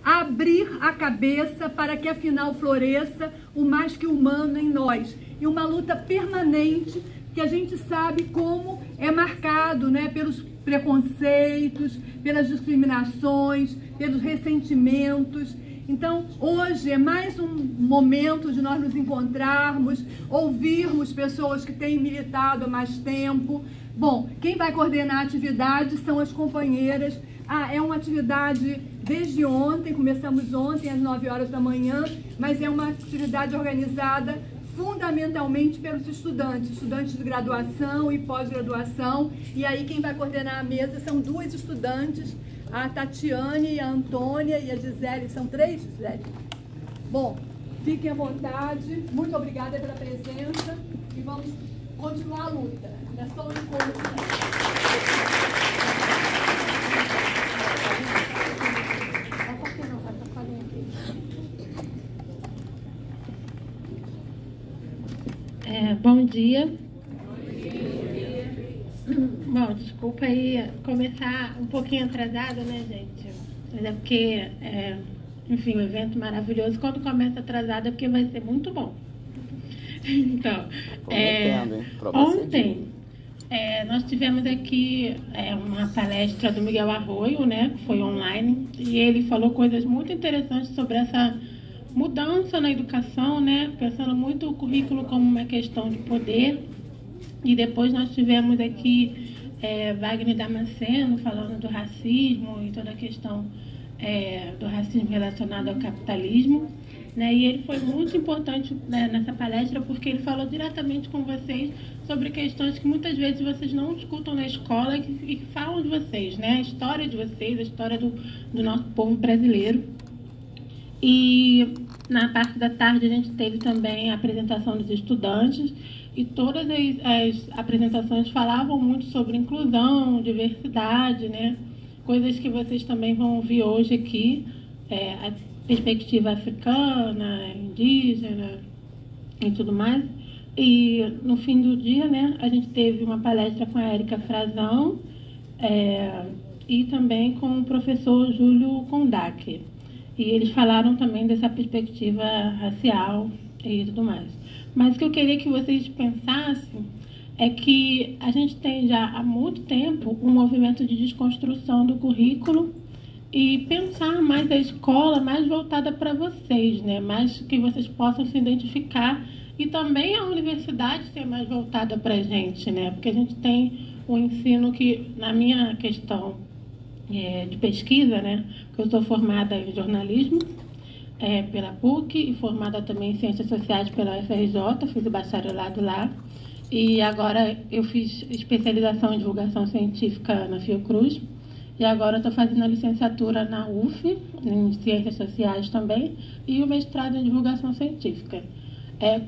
abrir a cabeça para que afinal floresça o mais que humano em nós. E uma luta permanente que a gente sabe como é marcado, né, pelos preconceitos, pelas discriminações, pelos ressentimentos. Então, hoje é mais um momento de nós nos encontrarmos, ouvirmos pessoas que têm militado há mais tempo. Bom, quem vai coordenar a atividade são as companheiras. É uma atividade desde ontem, começamos ontem às 9 horas da manhã, mas é uma atividade organizada fundamentalmente pelos estudantes de graduação e pós-graduação. E aí quem vai coordenar a mesa são duas estudantes, a Tatiane e a Antônia e a Gisele. São três, Gisele? Bom, fiquem à vontade. Muito obrigada pela presença e vamos continuar a luta. É só um encontro. Bom dia. Bom, desculpa aí começar um pouquinho atrasada, né, gente? Mas é porque, enfim, um evento maravilhoso. Quando começa atrasada é porque vai ser muito bom. Então, ontem nós tivemos aqui uma palestra do Miguel Arroio, né, que foi online, e ele falou coisas muito interessantes sobre essa mudança na educação, né, pensando muito o currículo como uma questão de poder. E depois nós tivemos aqui Wagner Damasceno falando do racismo e toda a questão do racismo relacionado ao capitalismo, né? E ele foi muito importante, né, nessa palestra, porque ele falou diretamente com vocês sobre questões que muitas vezes vocês não escutam na escola e que falam de vocês, né? A história de vocês, a história do nosso povo brasileiro. E na parte da tarde a gente teve também a apresentação dos estudantes, e todas as apresentações falavam muito sobre inclusão, diversidade, né? Coisas que vocês também vão ouvir hoje aqui, a perspectiva africana, indígena e tudo mais. E no fim do dia, né, a gente teve uma palestra com a Érica Frazão e também com o professor Júlio Kondak. E eles falaram também dessa perspectiva racial e tudo mais. Mas o que eu queria que vocês pensassem é que a gente tem já há muito tempo um movimento de desconstrução do currículo e pensar mais a escola mais voltada para vocês, né? Mais que vocês possam se identificar, e também a universidade ser mais voltada para a gente, né? Porque a gente tem um ensino que, na minha questão de pesquisa, né? Porque eu sou formada em jornalismo pela PUC e formada também em Ciências Sociais pela UFRJ, fiz o bacharelado lá. E agora eu fiz especialização em divulgação científica na Fiocruz. E agora estou fazendo a licenciatura na UF, em Ciências Sociais também, e o mestrado em divulgação científica.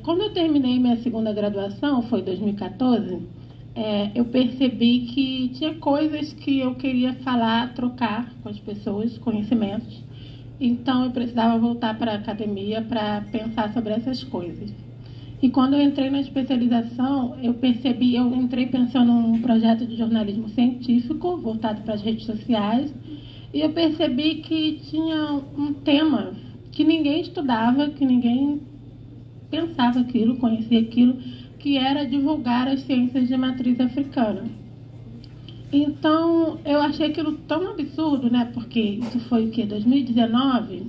Quando eu terminei minha segunda graduação, foi em 2014, eu percebi que tinha coisas que eu queria falar, trocar com as pessoas, conhecimentos. Então, eu precisava voltar para a academia para pensar sobre essas coisas. E quando eu entrei na especialização, eu entrei pensando num projeto de jornalismo científico, voltado para as redes sociais, e eu percebi que tinha um tema que ninguém estudava, que ninguém pensava aquilo, conhecia aquilo, que era divulgar as ciências de matriz africana. Então, eu achei aquilo tão absurdo, né? Porque isso foi o quê? 2019,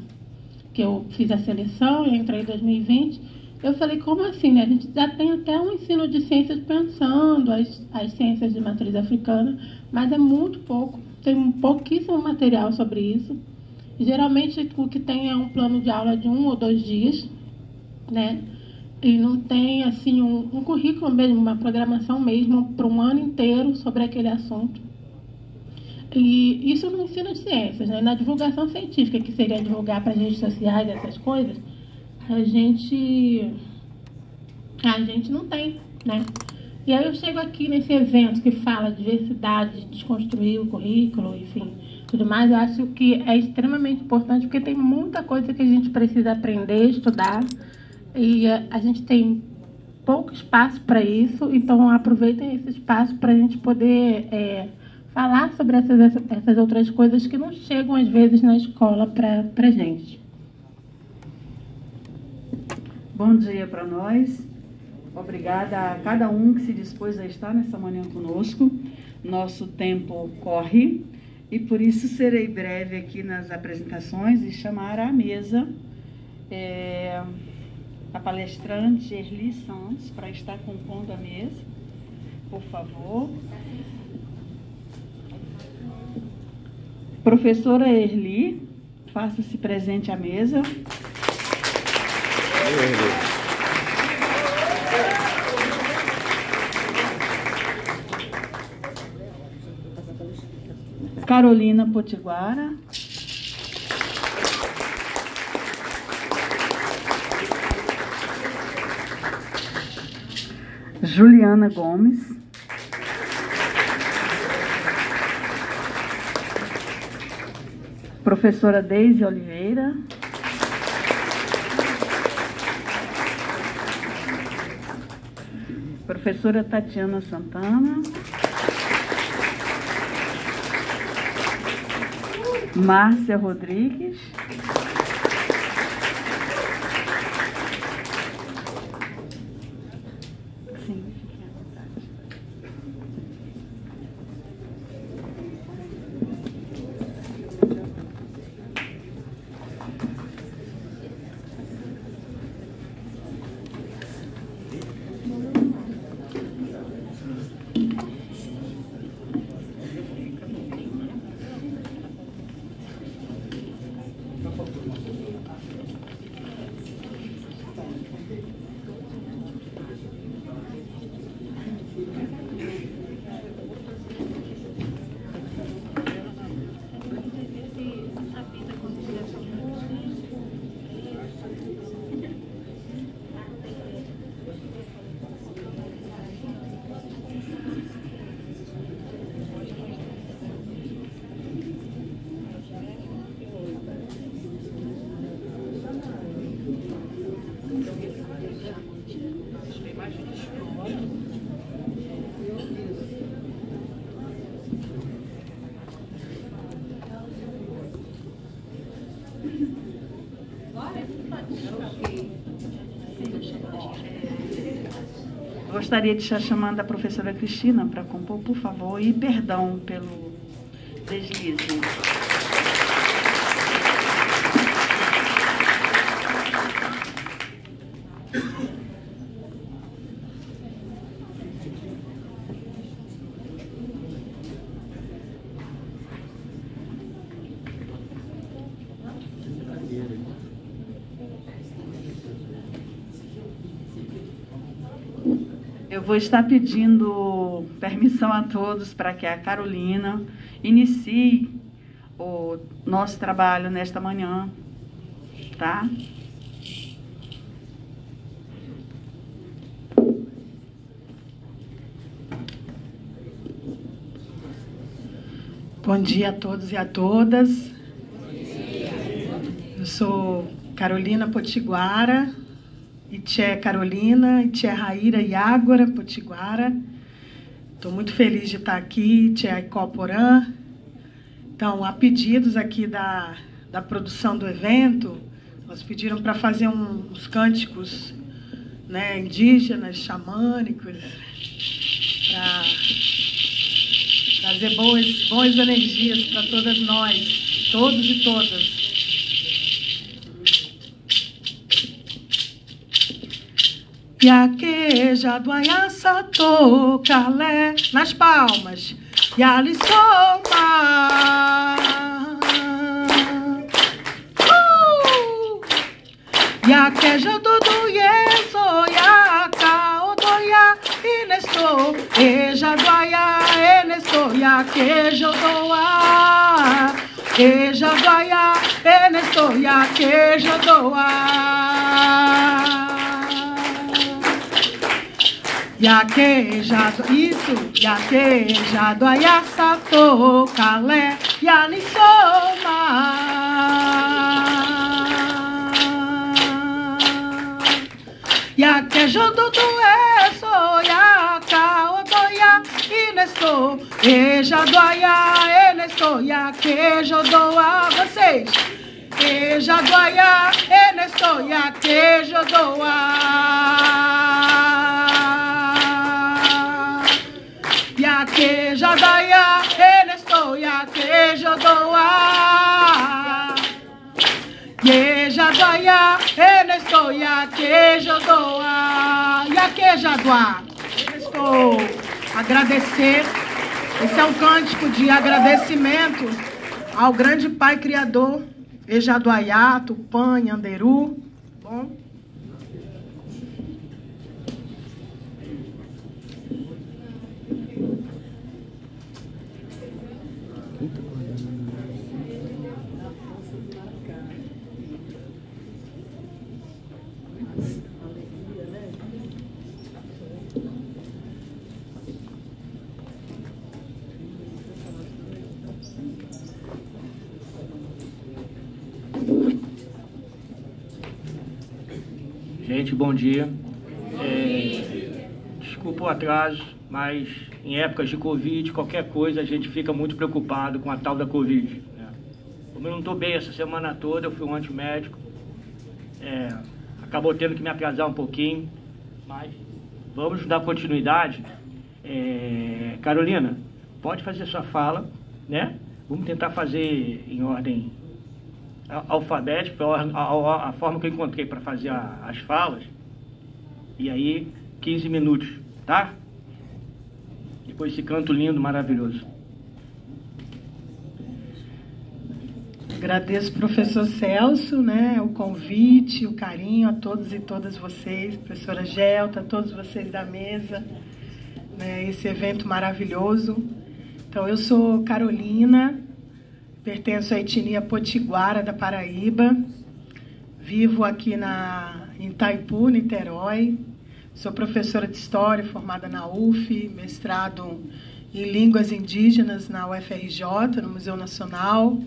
que eu fiz a seleção e entrei em 2020. Eu falei, como assim, né? A gente já tem até um ensino de ciências pensando as ciências de matriz africana, mas é muito pouco. Tem pouquíssimo material sobre isso. Geralmente, o que tem é um plano de aula de 1 ou 2 dias, né? E não tem, assim, um currículo mesmo, uma programação mesmo para um ano inteiro sobre aquele assunto. E isso no ensino de ciências, né? Na divulgação científica, que seria divulgar para as redes sociais, essas coisas, a gente não tem, né? E aí eu chego aqui nesse evento que fala de diversidade, de desconstruir o currículo, enfim, tudo mais. Eu acho que é extremamente importante, porque tem muita coisa que a gente precisa aprender, estudar, e a gente tem pouco espaço para isso. Então aproveitem esse espaço para a gente poder falar sobre essas outras coisas que não chegam, às vezes, na escola para a gente. Bom dia para nós. Obrigada a cada um que se dispôs a estar nessa manhã conosco. Nosso tempo corre e por isso serei breve aqui nas apresentações e chamar à mesa a palestrante Erli Santos para estar compondo a mesa, por favor. Professora Erli, faça-se presente à mesa. Carolina Potiguara. Juliana Gomes. Professora Deise Oliveira. Professora Tatiana Santana. Márcia Rodrigues. Sim, fiquem à vontade. Gostaria de estar chamando a professora Cristina para compor, por favor, e perdão pelo deslize. Eu vou estar pedindo permissão a todos para que a Carolina inicie o nosso trabalho nesta manhã, tá? Bom dia a todos e a todas. Eu sou Carolina Potiguara, Itché Carolina, Itché Raíra e Ágora Potiguara. Estou muito feliz de estar aqui, Itché Aicoporã. Então, há pedidos aqui da produção do evento, nós pediram para fazer uns cânticos, né, indígenas, xamânicos, para trazer boas energias para todas nós, todos e todas. Yaqueja do Ayaçatô, Calé, nas palmas, Yalisoma. Yaqueja do Yeso, Yaka, Odoya, Inesto, Eja do Aya, Enesto, Yaqueja doa, Eja do Aya, Enesto, Yaqueja doa. Yaquejado, isso, yaquejado, Ayaçatô, Calé, Yalisoma. Yaquejado do Eso, Yaka, Odoya, Inesto, Ejado, Aya, queijo doa vocês. Queijo doia, enestoia, queijo doa. Ya queijo doia, enestoia, queijo doa. Queijo doia, enestoia, queijo doa. Ya queijo doa. Estou agradecer. Esse é um cântico de agradecimento ao grande Pai Criador, Ejaduaiá, Tupã, Anderu. Bom. Gente, bom dia. Desculpa o atraso, mas em épocas de Covid, qualquer coisa, a gente fica muito preocupado com a tal da Covid, né? Como eu não estou bem essa semana toda, eu fui um antimédico, acabou tendo que me atrasar um pouquinho, mas vamos dar continuidade. Carolina, pode fazer sua fala, né? Vamos tentar fazer em ordem alfabética, a forma que eu encontrei para fazer as falas, e aí 15 minutos, tá? Depois esse canto lindo, maravilhoso. Agradeço, professor Celso, né, o convite, o carinho a todos e todas vocês, professora Gelta, a todos vocês da mesa, né, esse evento maravilhoso. Então, eu sou Carolina, pertenço à etnia potiguara da Paraíba, vivo aqui em Itaipu, Niterói, sou professora de História formada na UF, mestrado em Línguas Indígenas na UFRJ, no Museu Nacional,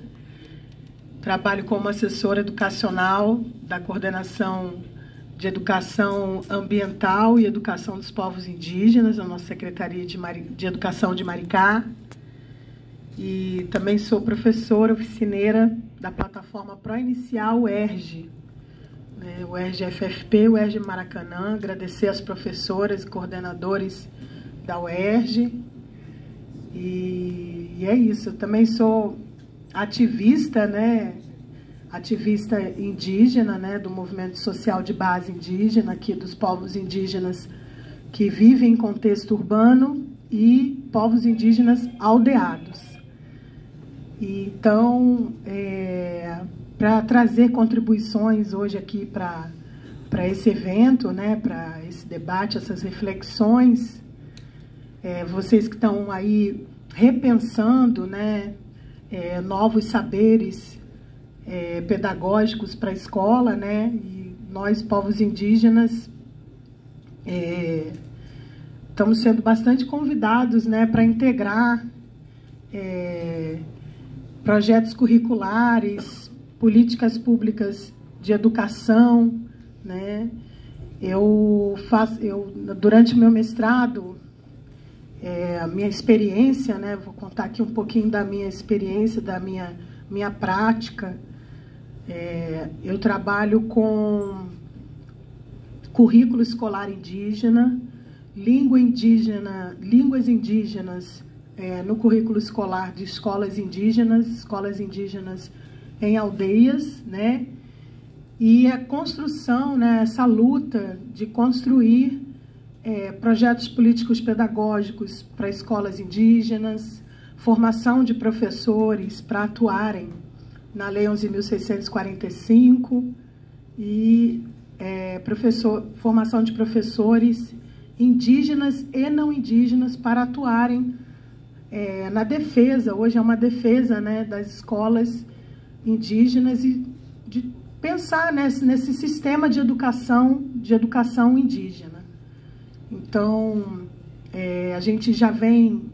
trabalho como assessora educacional da Coordenação de Educação Ambiental e Educação dos Povos Indígenas, na nossa Secretaria de Educação de Maricá. E também sou professora oficineira da plataforma Pró-Inicial UERJ, né, UERJ FFP, UERJ Maracanã. Agradecer às professoras e coordenadores da UERJ. E é isso. Eu também sou ativista, né, ativista indígena, né, do movimento social de base indígena, aqui dos povos indígenas que vivem em contexto urbano e povos indígenas aldeados. Então, para trazer contribuições hoje aqui para esse evento, né, para esse debate, essas reflexões, vocês que estão aí repensando, né, novos saberes pedagógicos para a escola, né, e nós, povos indígenas, estamos sendo bastante convidados, né, para integrar projetos curriculares, políticas públicas de educação, né? Durante o meu mestrado, a minha experiência, né? Vou contar aqui um pouquinho da minha experiência, da minha prática. Eu trabalho com currículo escolar indígena, línguas indígenas no currículo escolar de escolas indígenas em aldeias, né? E a construção, né, essa luta de construir projetos políticos pedagógicos para escolas indígenas, formação de professores para atuarem na Lei 11.645 e formação de professores indígenas e não indígenas para atuarem na defesa. Hoje é uma defesa, né, das escolas indígenas e de pensar nesse sistema de educação indígena. Então, a gente já vem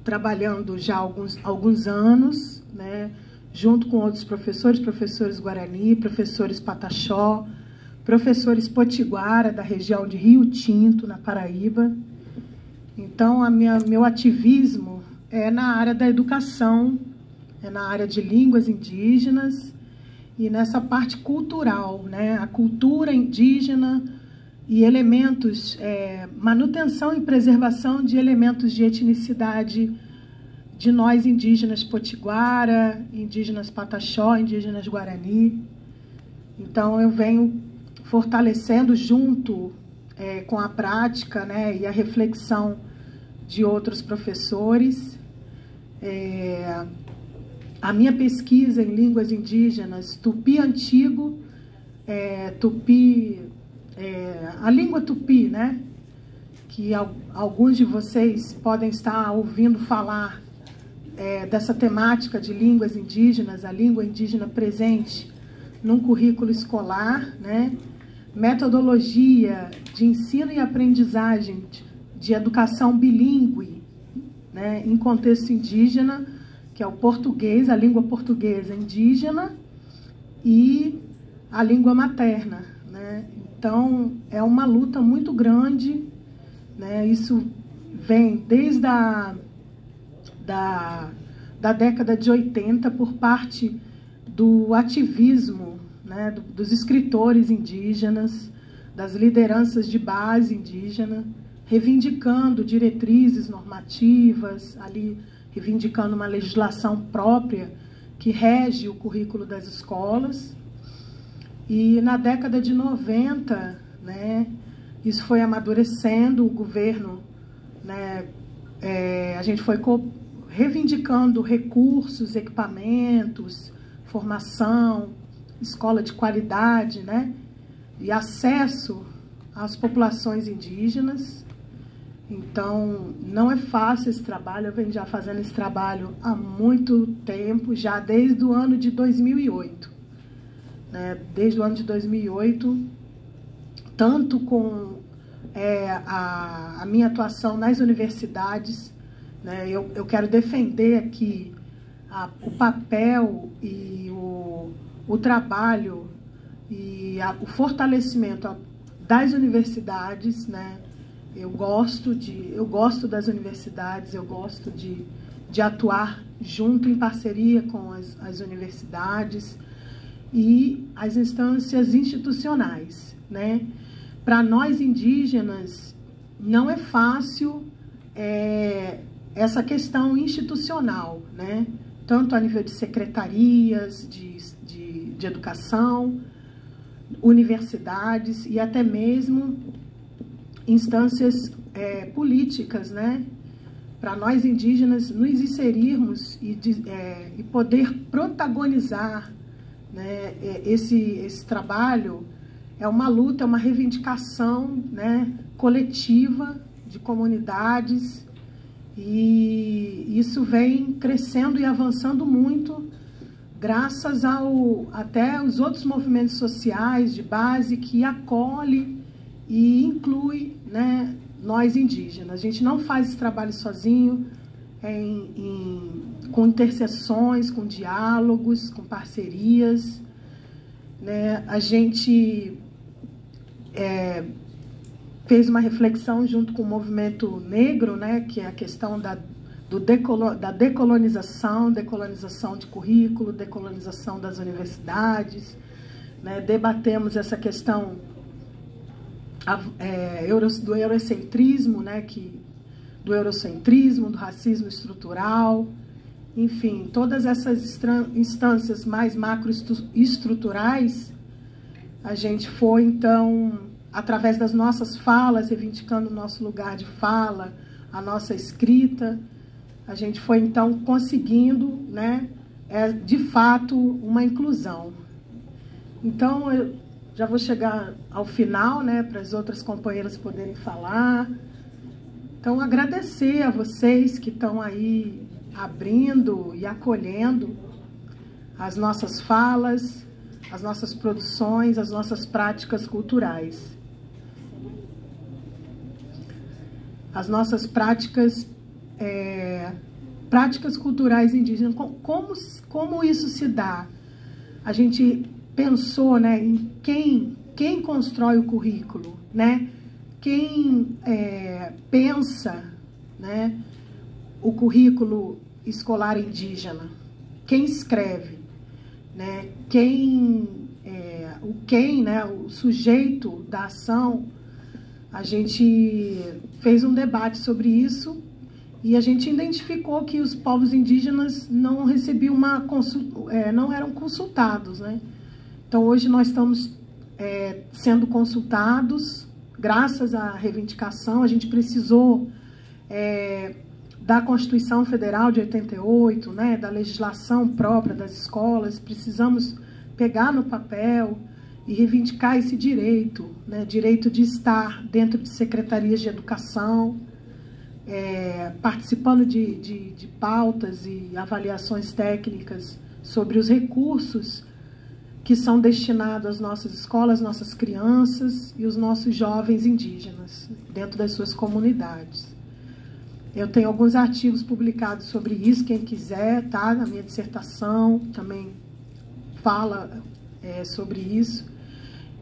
trabalhando já há alguns anos, né, junto com outros professores Guarani, professores Pataxó, professores Potiguara, da região de Rio Tinto, na Paraíba. Então, meu ativismo é na área da educação é na área de línguas indígenas e nessa parte cultural, né? A cultura indígena e elementos, manutenção e preservação de elementos de etnicidade de nós indígenas potiguara, indígenas pataxó, indígenas guarani. Então, eu venho fortalecendo junto com a prática, né, e a reflexão de outros professores. A minha pesquisa em línguas indígenas, tupi antigo, a língua tupi, né, que alguns de vocês podem estar ouvindo falar dessa temática de línguas indígenas, a língua indígena presente num currículo escolar, né, metodologia de ensino e aprendizagem de educação bilíngue, né, em contexto indígena, que é o português, a língua portuguesa indígena e a língua materna, né? Então, é uma luta muito grande, né? Isso vem desde a da década de 80 por parte do ativismo, né? Dos escritores indígenas, das lideranças de base indígena, reivindicando diretrizes normativas, ali reivindicando uma legislação própria que rege o currículo das escolas. E na década de 90, né, isso foi amadurecendo, o governo, né, a gente foi reivindicando recursos, equipamentos, formação, escola de qualidade, né, e acesso às populações indígenas. Então, não é fácil esse trabalho, eu venho já fazendo esse trabalho há muito tempo, já desde o ano de 2008. Né? Desde o ano de 2008, tanto com a minha atuação nas universidades, né? Eu quero defender aqui o papel e o trabalho e o fortalecimento das universidades, né? Eu gosto das universidades, eu gosto de atuar junto, em parceria com as universidades e as instâncias institucionais, né? Para nós indígenas, não é fácil essa questão institucional, né? Tanto a nível de secretarias, de educação, universidades e até mesmo instâncias políticas, né? Para nós indígenas nos inserirmos e poder protagonizar, né, esse trabalho, é uma luta, é uma reivindicação, né, coletiva de comunidades, e isso vem crescendo e avançando muito graças até os outros movimentos sociais de base que acolhem e inclui, né, nós indígenas. A gente não faz esse trabalho sozinho, com interseções, com diálogos, com parcerias, né? A gente fez uma reflexão junto com o movimento negro, né, que é a questão da decolonização de currículo, decolonização das universidades, né? Debatemos essa questão do eurocentrismo, né, do eurocentrismo, do racismo estrutural, enfim, todas essas instâncias mais macroestruturais, a gente foi, então, através das nossas falas, reivindicando o nosso lugar de fala, a nossa escrita, a gente foi, então, conseguindo, né, de fato, uma inclusão. Então, eu já vou chegar ao final, né, para as outras companheiras poderem falar. Então, agradecer a vocês que estão aí abrindo e acolhendo as nossas falas, as nossas produções, as nossas práticas culturais. As nossas práticas culturais indígenas. Como isso se dá? A gente pensou, né, em quem constrói o currículo, né? Quem pensa, né, o currículo escolar indígena, quem escreve, né? Né? O sujeito da ação. A gente fez um debate sobre isso e a gente identificou que os povos indígenas não recebiam não eram consultados, né? Então, hoje nós estamos sendo consultados, graças à reivindicação. A gente precisou da Constituição Federal de 88, né, da legislação própria das escolas, precisamos pegar no papel e reivindicar esse direito, né, direito de estar dentro de secretarias de educação, participando de pautas e avaliações técnicas sobre os recursos que são destinados às nossas escolas, nossas crianças e os nossos jovens indígenas, dentro das suas comunidades. Eu tenho alguns artigos publicados sobre isso, quem quiser, tá? Na minha dissertação também fala sobre isso.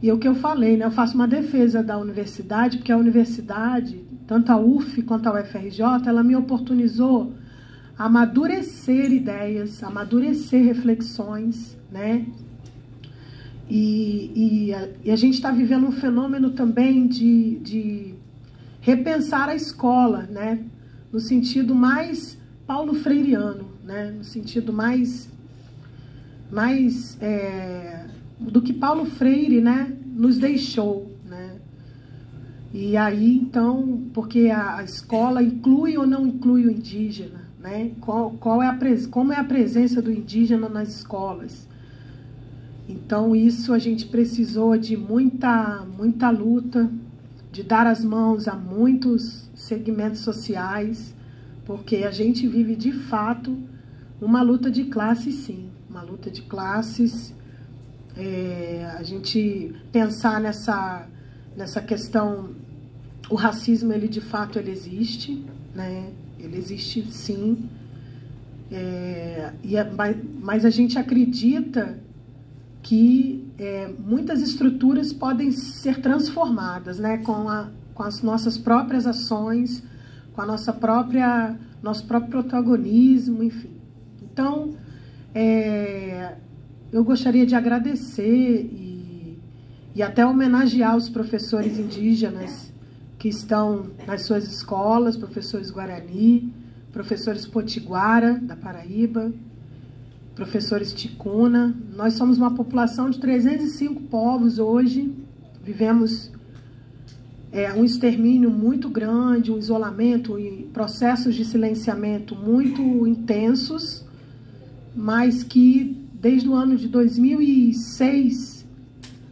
E o que eu falei, né? Eu faço uma defesa da universidade, porque a universidade, tanto a UF quanto a UFRJ, ela me oportunizou a amadurecer ideias, amadurecer reflexões, né? E a gente está vivendo um fenômeno também de repensar a escola, né? No sentido mais paulo freireano, né? No sentido mais do que Paulo Freire, né, nos deixou, né? E aí, então, porque a escola inclui ou não inclui o indígena, né? Como é a presença do indígena nas escolas? Então, isso a gente precisou de muita luta, de dar as mãos a muitos segmentos sociais, porque a gente vive, de fato, uma luta de classes, sim. Uma luta de classes. A gente pensar nessa questão, o racismo, ele de fato ele existe, né? Ele existe, sim. Mas a gente acredita que muitas estruturas podem ser transformadas, né, com as nossas próprias ações, com a nosso próprio protagonismo, enfim. Então, eu gostaria de agradecer e até homenagear os professores indígenas que estão nas suas escolas, professores Guarani, professores Potiguara, da Paraíba, professores Ticuna. Nós somos uma população de 305 povos hoje, vivemos um extermínio muito grande, um isolamento e processos de silenciamento muito intensos, mas que desde o ano de 2006,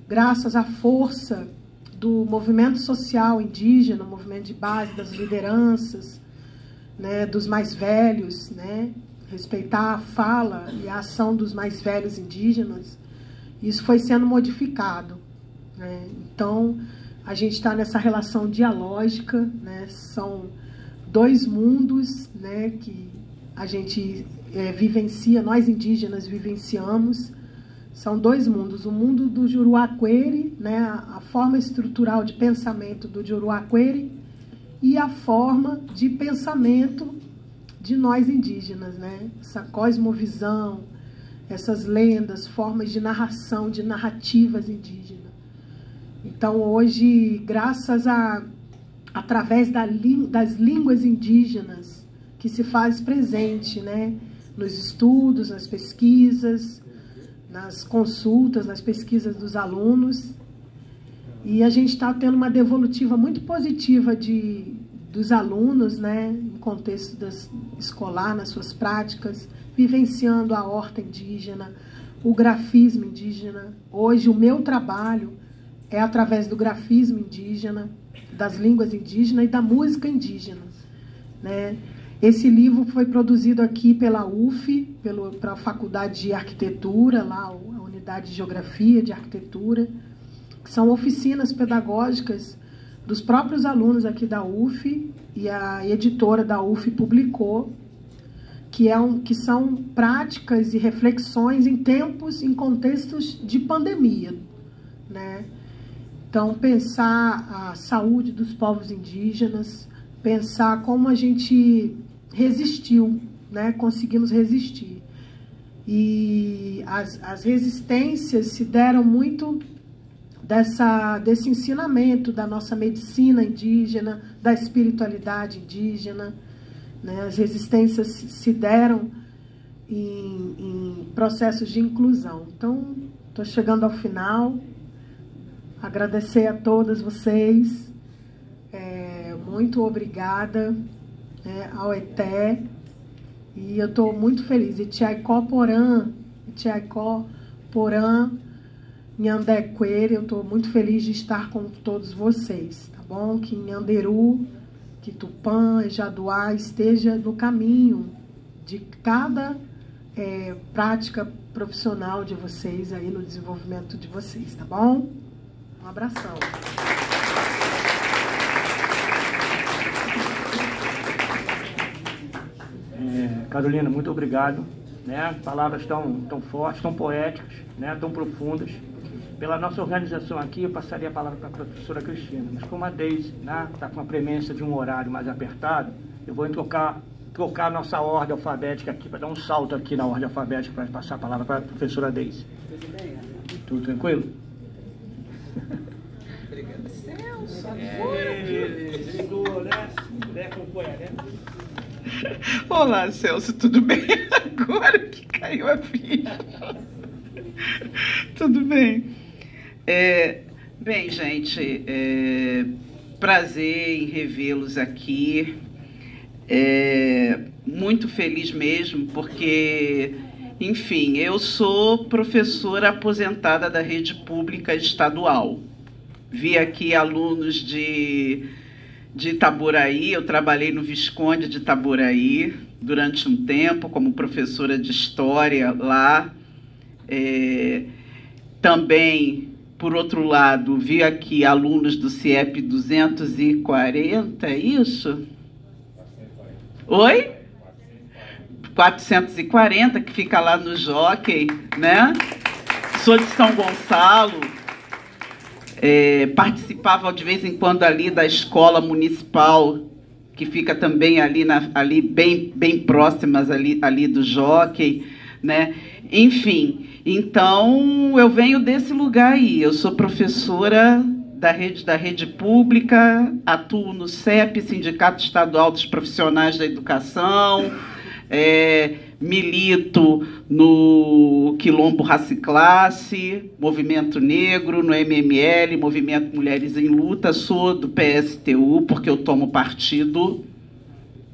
graças à força do movimento social indígena, movimento de base das lideranças, né, dos mais velhos, né, respeitar a fala e a ação dos mais velhos indígenas, isso foi sendo modificado, né? Então, a gente está nessa relação dialógica, né? São dois mundos, né, que a gente vivencia, nós indígenas vivenciamos. São dois mundos, o mundo do Juruaquere, né, a forma estrutural de pensamento do Juruaquere e a forma de pensamento de nós indígenas, né? Essa cosmovisão, essas lendas, formas de narração, de narrativas indígenas. Então, hoje, graças através das línguas indígenas que se faz presente, né, nos estudos, nas pesquisas, nas consultas, nas pesquisas dos alunos, e a gente está tendo uma devolutiva muito positiva dos alunos, né, em contexto escolar, nas suas práticas, vivenciando a horta indígena, o grafismo indígena. Hoje, o meu trabalho é através do grafismo indígena, das línguas indígenas e da música indígena, né? Esse livro foi produzido aqui pela UF, pela Faculdade de Arquitetura, lá a Unidade de Geografia de Arquitetura, que são oficinas pedagógicas dos próprios alunos aqui da UF, e a editora da UF publicou, que são práticas e reflexões em tempos, em contextos de pandemia, né? Então, pensar a saúde dos povos indígenas, pensar como a gente resistiu, né? Conseguimos resistir. E as resistências se deram muito desse ensinamento da nossa medicina indígena, da espiritualidade indígena, né? As resistências se deram em processos de inclusão. Então, estou chegando ao final. Agradecer a todas vocês. Muito obrigada, ao ETE. E eu estou muito feliz. Itiaicó Porã, Nhandequere, eu estou muito feliz de estar com todos vocês, tá bom? Que Nhanderu, que Tupã, Ejaduá esteja no caminho de cada prática profissional de vocês aí no desenvolvimento de vocês, tá bom? Um abração. Carolina, muito obrigado, né? Palavras tão fortes, tão poéticas, né? Tão profundas. Pela nossa organização aqui, eu passaria a palavra para a professora Cristina, mas como a Deise está com a premência de um horário mais apertado, eu vou trocar a nossa ordem alfabética aqui, para dar um salto aqui na ordem alfabética, para passar a palavra para a professora Deise. Tudo tranquilo? Obrigado. Celso, ligou, né? Olá, Celso, tudo bem? Agora que caiu a ficha. Tudo bem? Bem, gente, prazer em revê-los aqui. Muito feliz mesmo, porque, enfim, eu sou professora aposentada da rede pública estadual. Vi aqui alunos de Itaboraí, eu trabalhei no Visconde de Itaboraí durante um tempo como professora de história lá. Também, por outro lado, vi aqui alunos do CIEP 240, é isso? Oi? 440, que fica lá no Jockey, né? Sou de São Gonçalo. Participava de vez em quando ali da escola municipal, que fica também ali bem próximas ali do Jockey, né? Enfim, então eu venho desse lugar aí. Eu sou professora da rede pública, atuo no CEP, Sindicato Estadual dos Profissionais da Educação, milito no Quilombo Raça e Classe, Movimento Negro, no MML, Movimento Mulheres em Luta, sou do PSTU, porque eu tomo partido,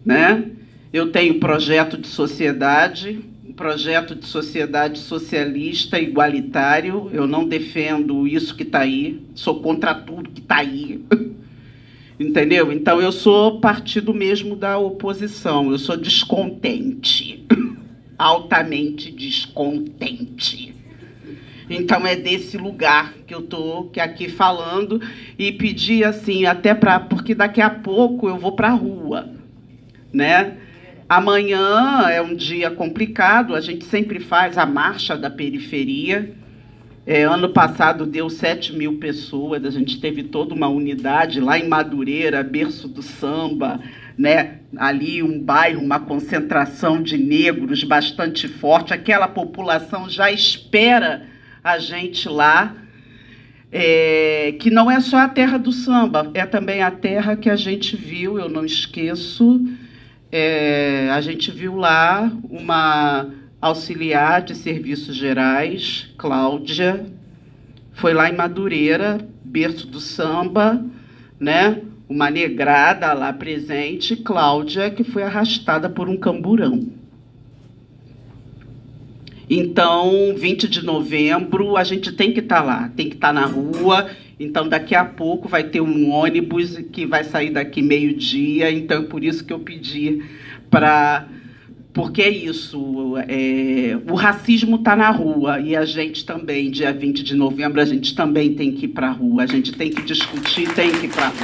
né? Eu tenho projeto de sociedade, um projeto de sociedade socialista, igualitário. Eu não defendo isso que está aí, sou contra tudo que está aí. Entendeu? Então, eu sou partido mesmo da oposição, eu sou descontente, altamente descontente. Então, é desse lugar que eu estou aqui falando e pedir assim, porque daqui a pouco eu vou para a rua, né? Amanhã é um dia complicado, a gente sempre faz a marcha da periferia. Ano passado deu 7.000 pessoas, a gente teve toda uma unidade lá em Madureira, berço do samba, né? Ali um bairro, uma concentração de negros bastante forte, aquela população já espera a gente lá, que não é só a terra do samba, é também a terra que a gente viu, eu não esqueço, a gente viu lá uma auxiliar de serviços gerais, Cláudia, foi lá em Madureira, berço do samba, né? Uma negrada lá presente, Cláudia, que foi arrastada por um camburão. Então, 20 de novembro, a gente tem que estar lá, tem que estar na rua. Então, daqui a pouco vai ter um ônibus que vai sair daqui meio-dia. Então, por isso que eu pedi para... Porque é isso, o racismo está na rua e a gente também, dia 20 de novembro, a gente também tem que ir para a rua, a gente tem que discutir, tem que ir para a rua.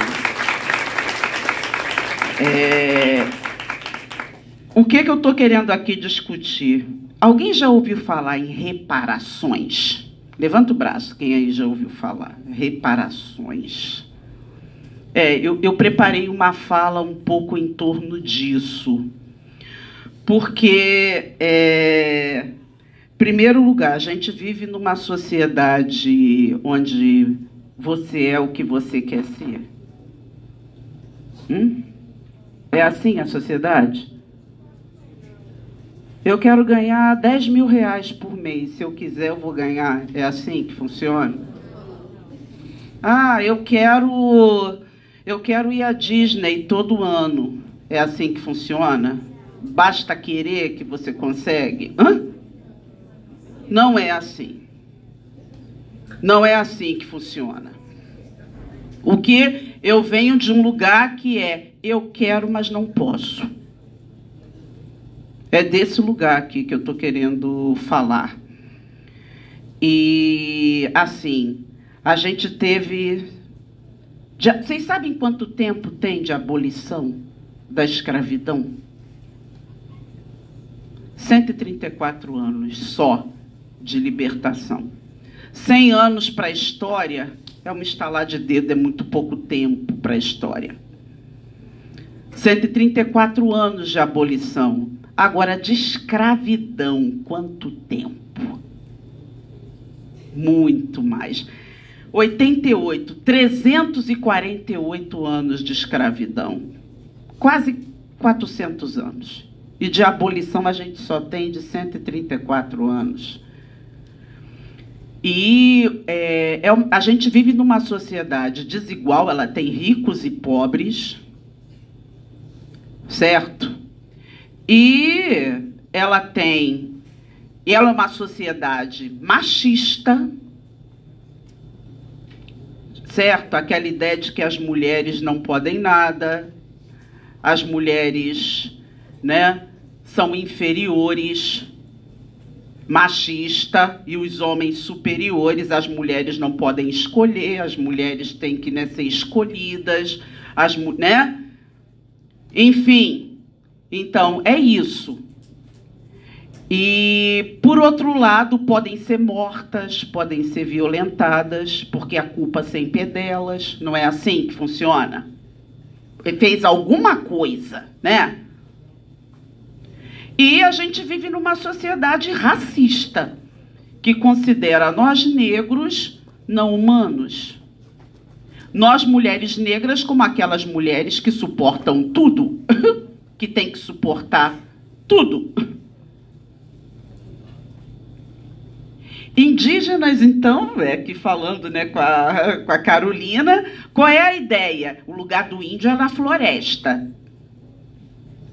O que eu estou querendo aqui discutir? Alguém já ouviu falar em reparações? Levanta o braço, quem aí já ouviu falar? Reparações. Eu preparei uma fala um pouco em torno disso. Porque primeiro lugar, a gente vive numa sociedade onde você é o que você quer ser. É assim a sociedade? Eu quero ganhar 10 mil reais por mês. Se eu quiser, eu vou ganhar. É assim que funciona? Ah, eu quero ir à Disney todo ano. É assim que funciona? Basta querer que você consegue? Não é assim. Não é assim que funciona. O que eu venho de um lugar que é eu quero, mas não posso. É desse lugar aqui que eu estou querendo falar. E, assim, a gente teve... Vocês sabem quanto tempo tem de abolição da escravidão? 134 anos só de libertação. 100 anos para a história é uma estalar de dedo, é muito pouco tempo para a história. 134 anos de abolição. Agora, de escravidão, quanto tempo? Muito mais. 88, 348 anos de escravidão. Quase 400 anos. E de abolição a gente só tem de 134 anos. E a gente vive numa sociedade desigual, ela tem ricos e pobres, certo? E ela é uma sociedade machista, certo? Aquela ideia de que as mulheres não podem nada, as mulheres, né, são inferiores, machista, e os homens superiores, as mulheres não podem escolher, as mulheres têm que, né, ser escolhidas, né? Enfim, então é isso. E, por outro lado, podem ser mortas, podem ser violentadas, porque a culpa sempre é delas. Não é assim que funciona? Fez alguma coisa, né? E a gente vive numa sociedade racista, que considera nós negros não humanos. Nós, mulheres negras, como aquelas mulheres que suportam tudo, que tem que suportar tudo. Indígenas, então, aqui falando, né, com a Carolina, qual é a ideia? O lugar do índio é na floresta.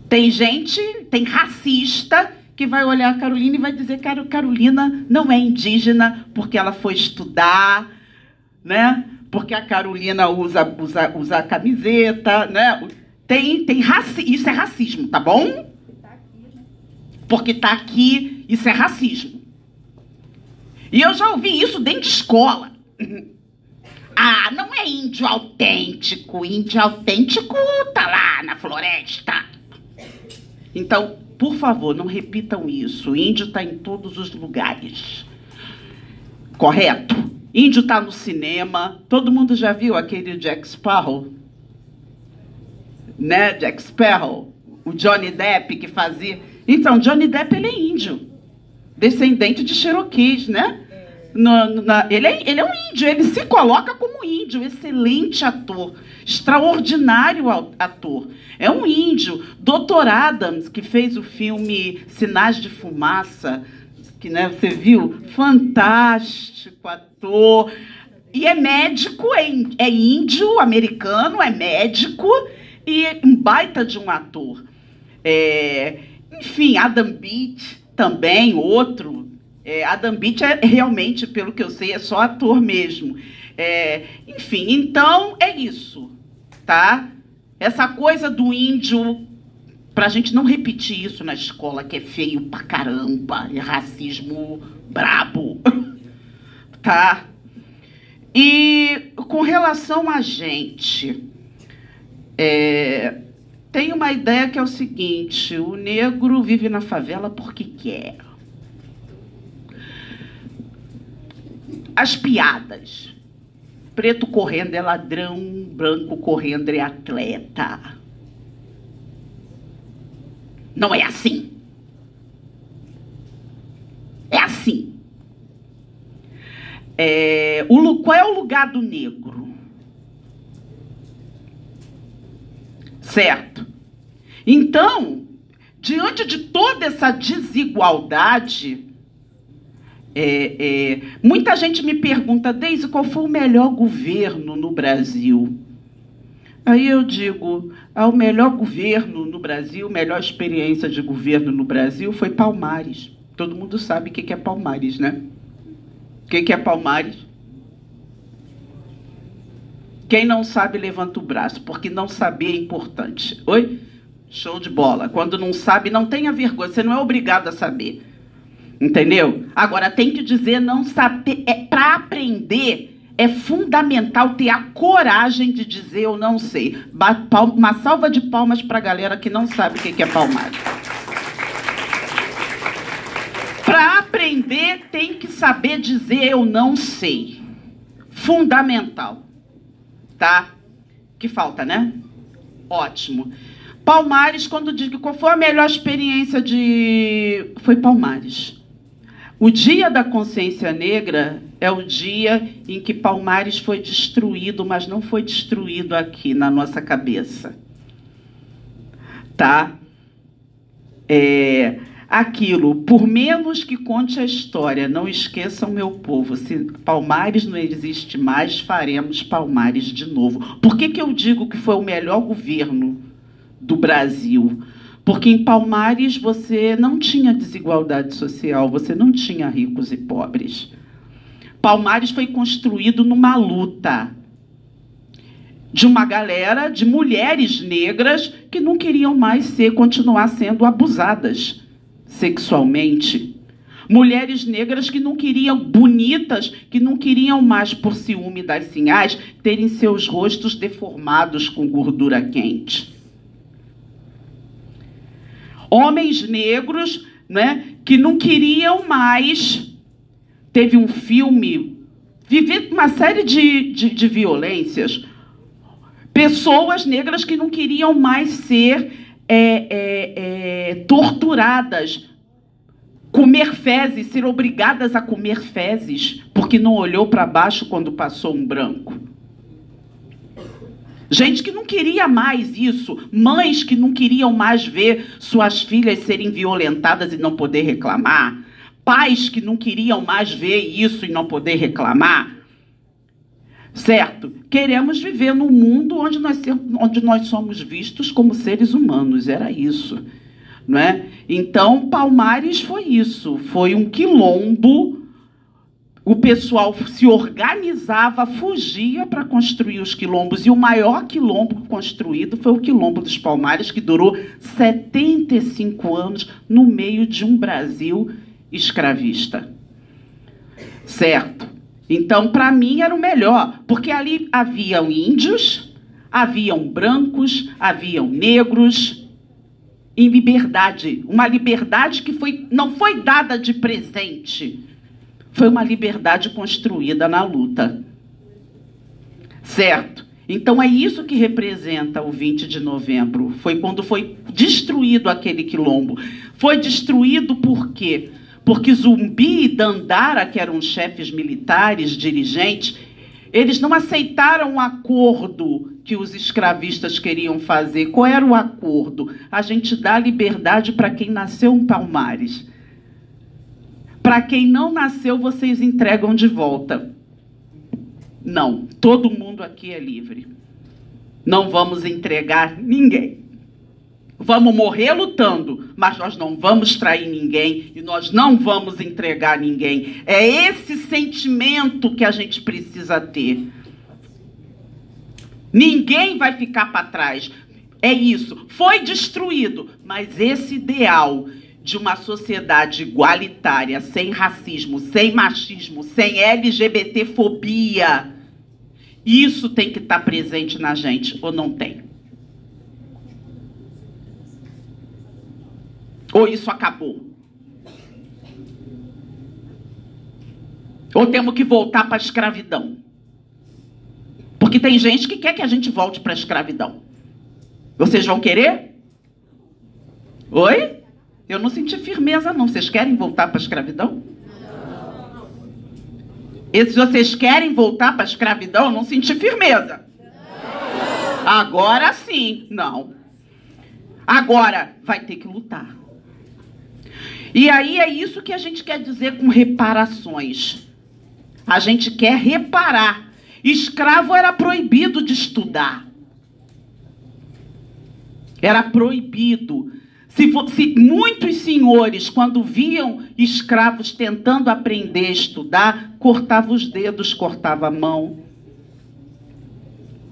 Tem racista que vai olhar a Carolina e vai dizer que a Carolina não é indígena porque ela foi estudar, né? Porque a Carolina usa camiseta, né? Isso é racismo, tá bom? Porque tá aqui, isso é racismo. E eu já ouvi isso dentro de escola. Ah, não é índio autêntico. Índio autêntico tá lá na floresta. Então, por favor, não repitam isso. Índio está em todos os lugares. Correto? Índio está no cinema. Todo mundo já viu aquele Jack Sparrow? Né? Jack Sparrow. O Johnny Depp que fazia... Então, Johnny Depp, ele é índio. Descendente de Cherokees, né? Ele é um índio, ele se coloca como índio, excelente ator, extraordinário ator. É um índio. Dr. Adams, que fez o filme Sinais de Fumaça, que, né, você viu? Fantástico ator. E é médico, é índio, americano, é médico e um baita de um ator. Enfim, Adam Beach também, outro. Adam Beach realmente, pelo que eu sei, é só ator mesmo. Enfim, então é isso, tá? Essa coisa do índio, pra gente não repetir isso na escola, que é feio pra caramba, é racismo brabo, tá? E com relação a gente, tem uma ideia que é o seguinte: o negro vive na favela porque quer. As piadas. Preto correndo é ladrão, branco correndo é atleta. Não é assim. É assim. qual é o lugar do negro? Certo? Então, diante de toda essa desigualdade, muita gente me pergunta, Deise, qual foi o melhor governo no Brasil? Aí eu digo, o melhor governo no Brasil, melhor experiência de governo no Brasil foi Palmares. Todo mundo sabe o que é Palmares, né? O que é Palmares? Quem não sabe, levanta o braço, porque não saber é importante. Oi? Show de bola. Quando não sabe, não tenha vergonha. Você não é obrigado a saber. Entendeu? Agora, tem que dizer não saber. Para aprender, é fundamental ter a coragem de dizer eu não sei. Uma salva de palmas para a galera que não sabe o que é Palmares. Para aprender, tem que saber dizer eu não sei. Fundamental. Tá? Que falta, né? Ótimo. Palmares, quando digo qual foi a melhor experiência foi Palmares. O Dia da Consciência Negra é o dia em que Palmares foi destruído, mas não foi destruído aqui na nossa cabeça. Tá? Aquilo, por menos que conte a história, não esqueçam meu povo, se Palmares não existe mais, faremos Palmares de novo. Por que eu digo que foi o melhor governo do Brasil? Porque em Palmares você não tinha desigualdade social, você não tinha ricos e pobres. Palmares foi construído numa luta de uma galera, de mulheres negras que não queriam mais continuar sendo abusadas sexualmente. Mulheres negras que não queriam, bonitas, que não queriam mais, por ciúme das sinhás, terem seus rostos deformados com gordura quente. Homens negros, né, que não queriam mais. Teve um filme, vivi uma série de violências. Pessoas negras que não queriam mais ser torturadas, comer fezes, ser obrigadas a comer fezes, porque não olhou para baixo quando passou um branco. Gente que não queria mais isso, mães que não queriam mais ver suas filhas serem violentadas e não poder reclamar, pais que não queriam mais ver isso e não poder reclamar. Certo? Queremos viver num mundo onde nós somos vistos como seres humanos, era isso. Não é? Então, Palmares foi isso, foi um quilombo. O pessoal se organizava, fugia para construir os quilombos, e o maior quilombo construído foi o Quilombo dos Palmares, que durou 75 anos no meio de um Brasil escravista. Certo? Então, para mim, era o melhor, porque ali haviam índios, haviam brancos, haviam negros, em liberdade. Uma liberdade que não foi dada de presente, foi uma liberdade construída na luta. Certo? Então, é isso que representa o 20 de novembro. Foi quando foi destruído aquele quilombo. Foi destruído por quê? Porque Zumbi e Dandara, que eram chefes militares, dirigentes, eles não aceitaram o acordo que os escravistas queriam fazer. Qual era o acordo? A gente dá liberdade para quem nasceu em Palmares. Para quem não nasceu, vocês entregam de volta. Não, todo mundo aqui é livre. Não vamos entregar ninguém. Vamos morrer lutando, mas nós não vamos trair ninguém e nós não vamos entregar ninguém. É esse sentimento que a gente precisa ter. Ninguém vai ficar para trás. É isso. Foi destruído, mas esse ideal de uma sociedade igualitária, sem racismo, sem machismo, sem LGBTfobia, isso tem que estar presente na gente, ou não tem? Ou isso acabou? Ou temos que voltar para a escravidão? Porque tem gente que quer que a gente volte para a escravidão. Vocês vão querer? Oi? Eu não senti firmeza, não. Vocês querem voltar para a escravidão? E se vocês querem voltar para a escravidão, eu não senti firmeza. Agora sim, não. Agora vai ter que lutar. E aí é isso que a gente quer dizer com reparações. A gente quer reparar. Escravo era proibido de estudar. Era proibido. Se muitos senhores, quando viam escravos tentando aprender a estudar, cortavam os dedos, cortavam a mão.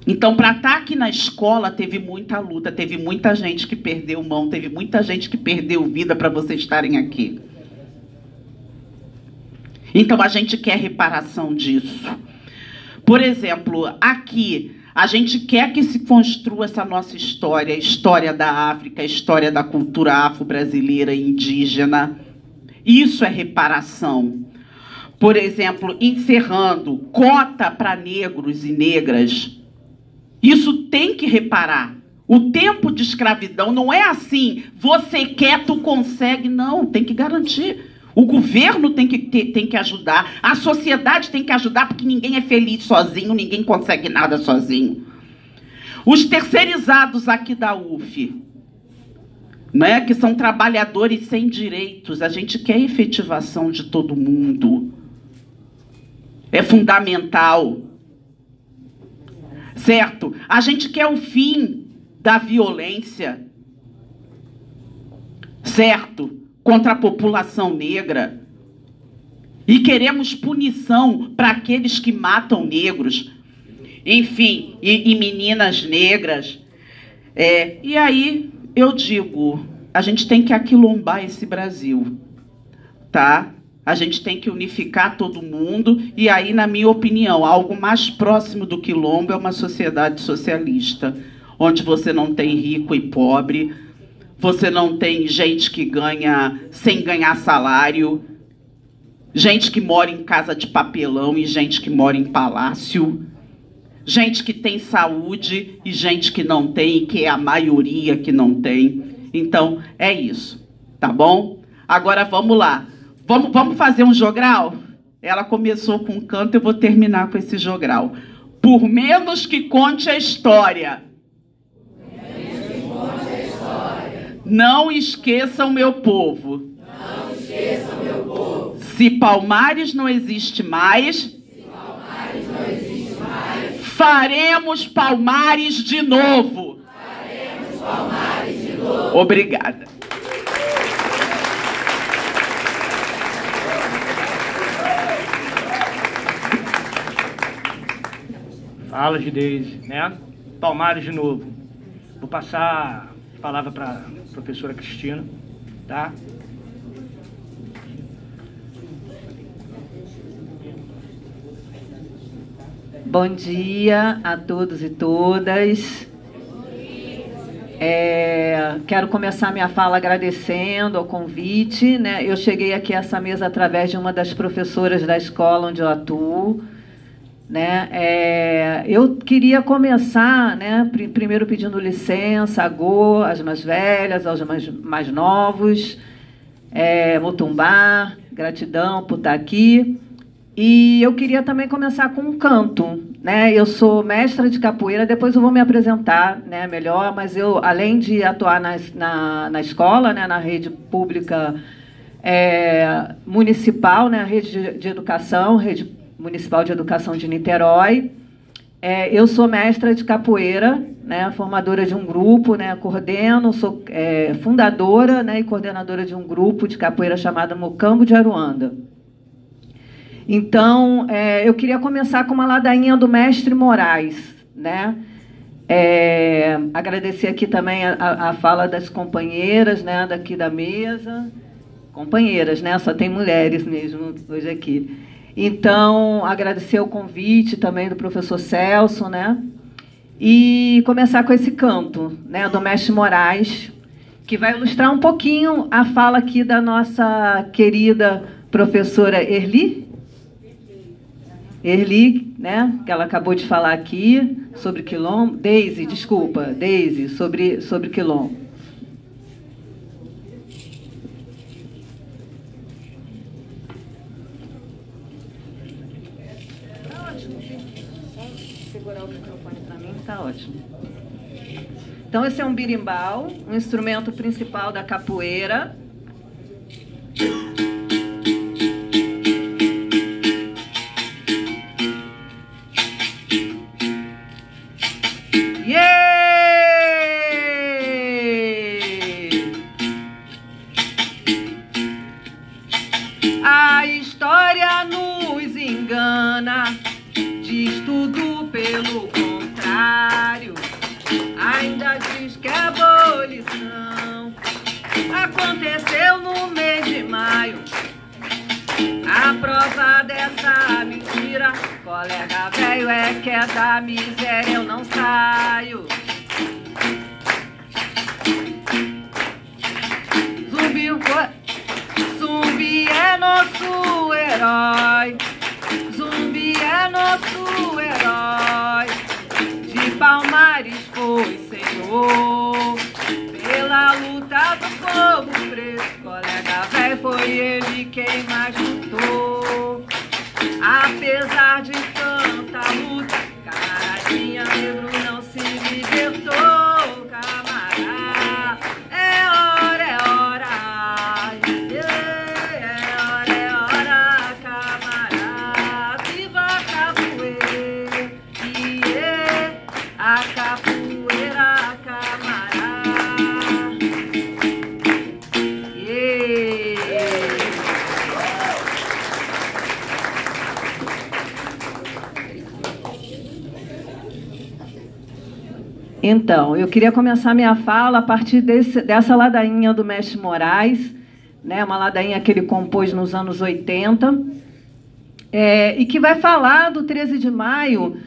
Então, para estar aqui na escola, teve muita luta, teve muita gente que perdeu mão, teve muita gente que perdeu vida para vocês estarem aqui. Então, a gente quer reparação disso. Por exemplo, aqui, a gente quer que se construa essa nossa história, a história da África, a história da cultura afro-brasileira e indígena. Isso é reparação. Por exemplo, encerrando, cota para negros e negras. Isso tem que reparar. O tempo de escravidão não é assim, você quer, tu consegue. Não, tem que garantir. O governo tem que ajudar, a sociedade tem que ajudar, porque ninguém é feliz sozinho, ninguém consegue nada sozinho. Os terceirizados aqui da UF, né, que são trabalhadores sem direitos, a gente quer efetivação de todo mundo. É fundamental. Certo? A gente quer o fim da violência, certo? Contra a população negra. E queremos punição para aqueles que matam negros. Enfim, e meninas negras. E aí, eu digo, a gente tem que aquilombar esse Brasil, tá? A gente tem que unificar todo mundo e aí, na minha opinião, algo mais próximo do quilombo é uma sociedade socialista, onde você não tem rico e pobre, você não tem gente que ganha sem ganhar salário, gente que mora em casa de papelão e gente que mora em palácio, gente que tem saúde e gente que não tem, que é a maioria que não tem. Então, é isso, tá bom? Agora, vamos lá. Vamos fazer um jogral? Ela começou com um canto, eu vou terminar com esse jogral. Por menos que conte a história. Não esqueçam meu povo. Não esqueçam meu povo. Se Palmares não existe mais, faremos Palmares de novo. Faremos Palmares de novo. Obrigada. Fala, Gideise, né? Palmares de novo. Vou passar a palavra para a professora Cristina, tá? Bom dia a todos e todas. Quero começar minha fala agradecendo ao convite, né? Eu cheguei aqui a essa mesa através de uma das professoras da escola onde eu atuo, né? Eu queria começar, né, primeiro pedindo licença a Go, às mais velhas, aos mais novos, Mutumbá, gratidão por estar aqui. E eu queria também começar com um canto, né? Eu sou mestra de capoeira, depois eu vou me apresentar, né, melhor, mas eu, além de atuar na escola, né, na rede pública municipal, né, a rede de educação, rede Municipal de Educação de Niterói. Eu sou mestra de capoeira, né, formadora de um grupo, né, coordeno, sou fundadora, né, e coordenadora de um grupo de capoeira chamado Mocambo de Aruanda. Então, eu queria começar com uma ladainha do mestre Moraes, né? Agradecer aqui também a fala das companheiras, né, daqui da mesa. Companheiras, né? Só tem mulheres mesmo hoje aqui. Então, agradecer o convite também do professor Celso, né? E começar com esse canto, né, do mestre Moraes, que vai ilustrar um pouquinho a fala aqui da nossa querida professora Erli, né, que ela acabou de falar aqui sobre quilombo. Deise, sobre quilombo. segurar o microfone para mim, tá ótimo. Então, esse é um birimbau, um instrumento principal da capoeira. A história nos engana, diz tudo pelo contrário, ainda diz que é abolição. Aconteceu no mês de maio, a prova dessa mentira, colega velho, é que é da miséria, eu não saio. Zumbi é nosso herói, Zumbi é nosso herói. De Palmares foi senhor, pela luta do povo preto, colega velho, foi ele quem mais lutou. Apesar de tanta luta, camaradinha negro não se libertou, camarada. É hora, camarada. Viva a capoeira, a capoeira, camarada. Então, eu queria começar minha fala a partir dessa ladainha do Mestre Moraes, né, uma ladainha que ele compôs nos anos 80, e que vai falar do 13 de maio,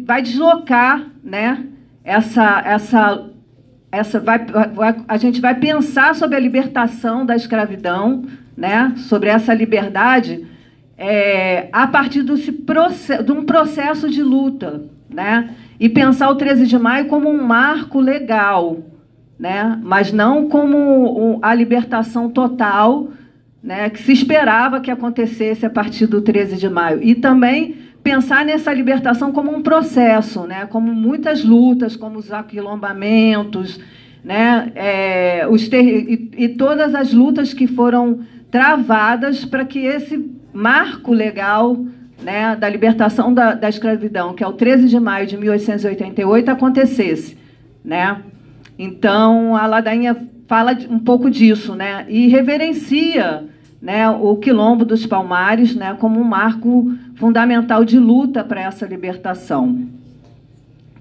vai deslocar, né, a gente vai pensar sobre a libertação da escravidão, né, sobre essa liberdade, a partir de um processo de luta, né, e pensar o 13 de maio como um marco legal, né, mas não como a libertação total, né, que se esperava que acontecesse a partir do 13 de maio. E também pensar nessa libertação como um processo, né, como muitas lutas, como os aquilombamentos, né, e todas as lutas que foram travadas para que esse marco legal, né, da libertação da escravidão, que é o 13 de maio de 1888, acontecesse, né? Então, a ladainha fala um pouco disso, né, e reverencia, né, o Quilombo dos Palmares, né, como um marco fundamental de luta para essa libertação.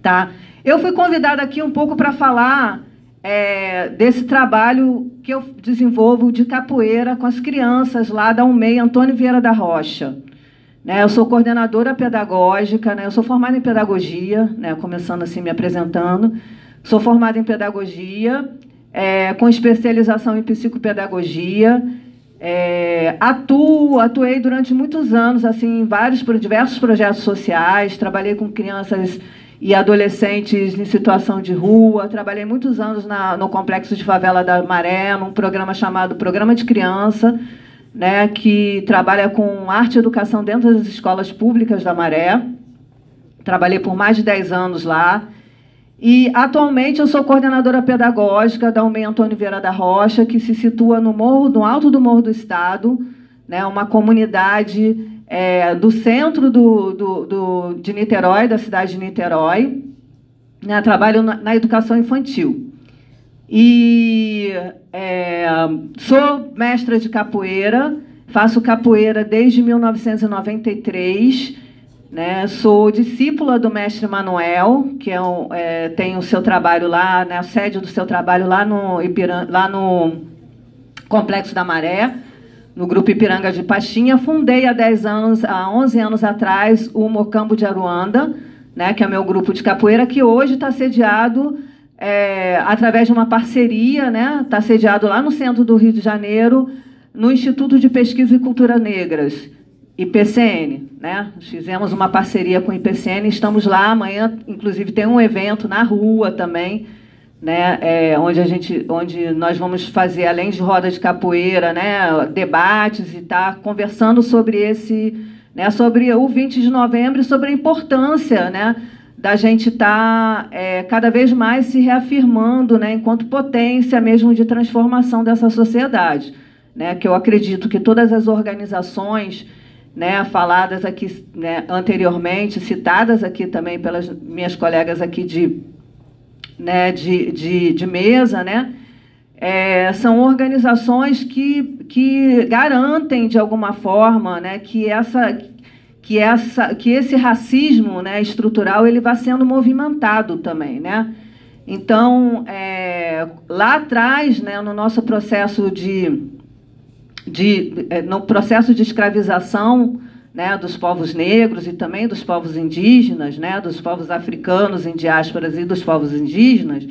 Tá? Eu fui convidada aqui um pouco para falar desse trabalho que eu desenvolvo de capoeira com as crianças lá da UMEI Antônio Vieira da Rocha. Né, eu sou coordenadora pedagógica, né, eu sou formada em pedagogia, né, começando assim me apresentando. Sou formada em pedagogia, com especialização em psicopedagogia. Atuei durante muitos anos assim, em diversos projetos sociais, trabalhei com crianças e adolescentes em situação de rua, trabalhei muitos anos no Complexo de Favela da Maré, num programa chamado Programa de Criança, né, que trabalha com arte e educação dentro das escolas públicas da Maré. Trabalhei por mais de 10 anos lá. E, atualmente, eu sou coordenadora pedagógica da UMEI Antônio Vieira da Rocha, que se situa no alto do Morro do Estado, né, uma comunidade do centro de Niterói, da cidade de Niterói. Né, trabalho na educação infantil. E sou mestra de capoeira, faço capoeira desde 1993, né, sou discípula do mestre Manuel, que tem o seu trabalho lá, né, a sede do seu trabalho lá no Complexo da Maré, no Grupo Ipiranga de Pastinha. Fundei há 11 anos atrás o Mocambo de Aruanda, né, que é meu grupo de capoeira, que hoje está sediado através de uma parceria, né, está sediado lá no centro do Rio de Janeiro, no Instituto de Pesquisa e Cultura Negras, IPCN. Né? Nós fizemos uma parceria com o IPCN, estamos lá, amanhã, inclusive, tem um evento na rua também, né, onde nós vamos fazer, além de roda de capoeira, né, debates e estar conversando sobre né, sobre o 20 de novembro e sobre a importância, né, da gente estar cada vez mais se reafirmando, né, enquanto potência mesmo de transformação dessa sociedade, né, que eu acredito que todas as organizações, né, faladas aqui, né, anteriormente, citadas aqui também pelas minhas colegas aqui de mesa, né, são organizações que garantem, de alguma forma, né, que esse racismo, né, estrutural ele vai sendo movimentado também, né? Então, lá atrás, né, no nosso processo no processo de escravização, né, dos povos negros e também dos povos indígenas, né, dos povos africanos em diásporas e dos povos indígenas,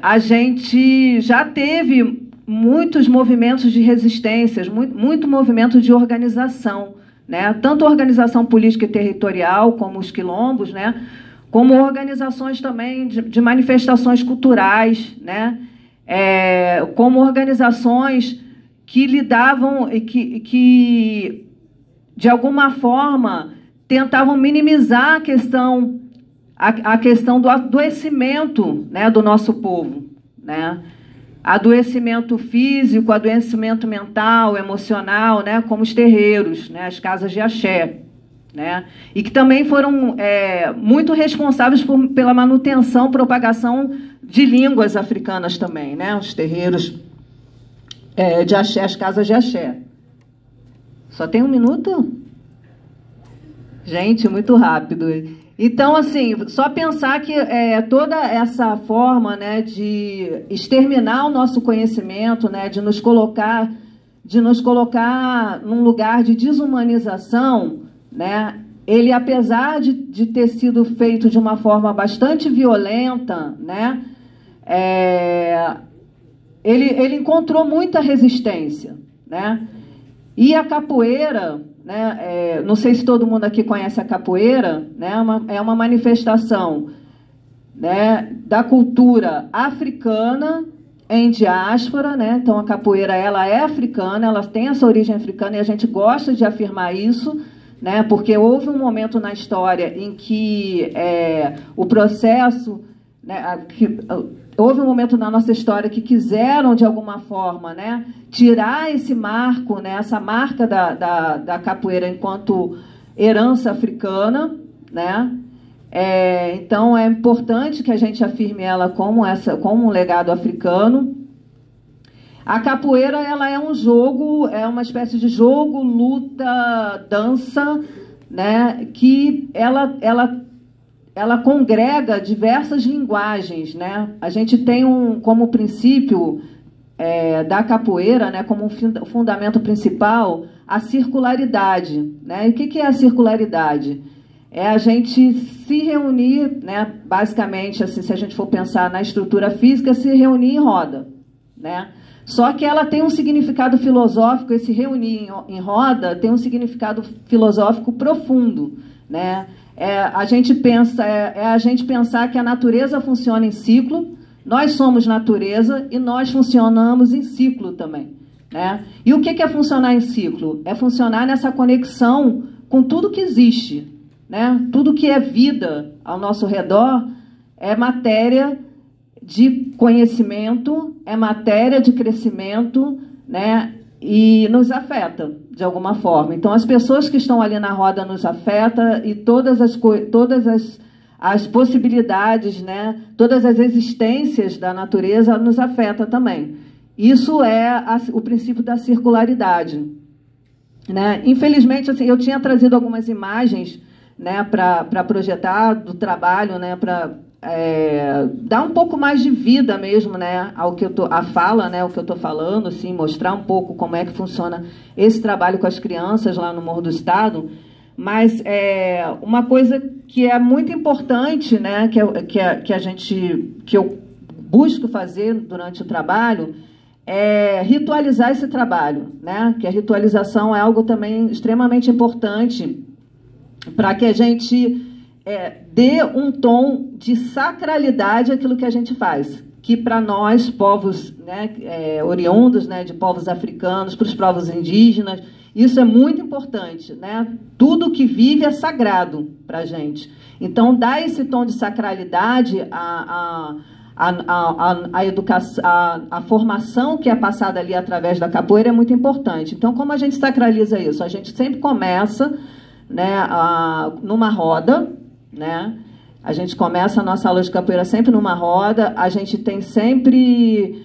a gente já teve muitos movimentos de resistências, muito movimento de organização, né, tanto organização política e territorial, como os quilombos, né, como organizações também de manifestações culturais, né, como organizações que lidavam e que de alguma forma tentavam minimizar a questão do adoecimento, né, do nosso povo, né? Adoecimento físico, adoecimento mental, emocional, né, como os terreiros, né, as casas de axé, né, e que também foram muito responsáveis pela manutenção, propagação de línguas africanas também, né, os terreiros de axé, as casas de axé. Só tem 1 minuto? Gente, muito rápido. Então, assim, só pensar que toda essa forma, né, de exterminar o nosso conhecimento, né, de nos colocar num lugar de desumanização, né, ele, apesar de ter sido feito de uma forma bastante violenta, né, ele encontrou muita resistência, né? E a capoeira, né, não sei se todo mundo aqui conhece a capoeira, né, é uma manifestação, né, da cultura africana em diáspora, né? Então a capoeira ela é africana, ela tem essa origem africana e a gente gosta de afirmar isso, né, porque houve um momento na história em que o processo, né, houve um momento na nossa história que quiseram, de alguma forma, né, tirar esse marco, né, essa marca da capoeira enquanto herança africana, né? Então, é importante que a gente afirme ela como um legado africano. A capoeira ela é um jogo, é uma espécie de jogo, luta, dança, né, que ela congrega diversas linguagens, né? A gente tem como princípio da capoeira, né, como um fundamento principal, a circularidade, né? E o que é a circularidade? É a gente se reunir, né, basicamente, assim, se a gente for pensar na estrutura física, se reunir em roda, né? Só que ela tem um significado filosófico, esse reunir em roda tem um significado filosófico profundo, né? A gente pensar que a natureza funciona em ciclo, nós somos natureza e nós funcionamos em ciclo também, né? E o que é funcionar em ciclo? É funcionar nessa conexão com tudo que existe, né? Tudo que é vida ao nosso redor é matéria de conhecimento, é matéria de crescimento, né? E nos afeta, de alguma forma. Então, as pessoas que estão ali na roda nos afetam e todas as possibilidades, né? Todas as existências da natureza nos afetam também. Isso é o princípio da circularidade, né? Infelizmente, assim, eu tinha trazido algumas imagens, né, para projetar do trabalho, né, para dar um pouco mais de vida mesmo, né, a fala, né, o que eu estou falando, assim, mostrar um pouco como é que funciona esse trabalho com as crianças lá no Morro do Estado. Mas uma coisa que é muito importante, né, que eu busco fazer durante o trabalho é ritualizar esse trabalho, né, que a ritualização é algo também extremamente importante para que a gente dê um tom de sacralidade àquilo que a gente faz, que para nós, povos, né, oriundos, né, de povos africanos, para os povos indígenas Isso é muito importante, né? Tudo que vive é sagrado para a gente. Então, dar esse tom de sacralidade a educação, a formação que é passada ali através da capoeira é muito importante. Então, como a gente sacraliza isso? A gente sempre começa, né, numa roda, né? A gente começa a nossa aula de capoeira sempre numa roda, a gente tem sempre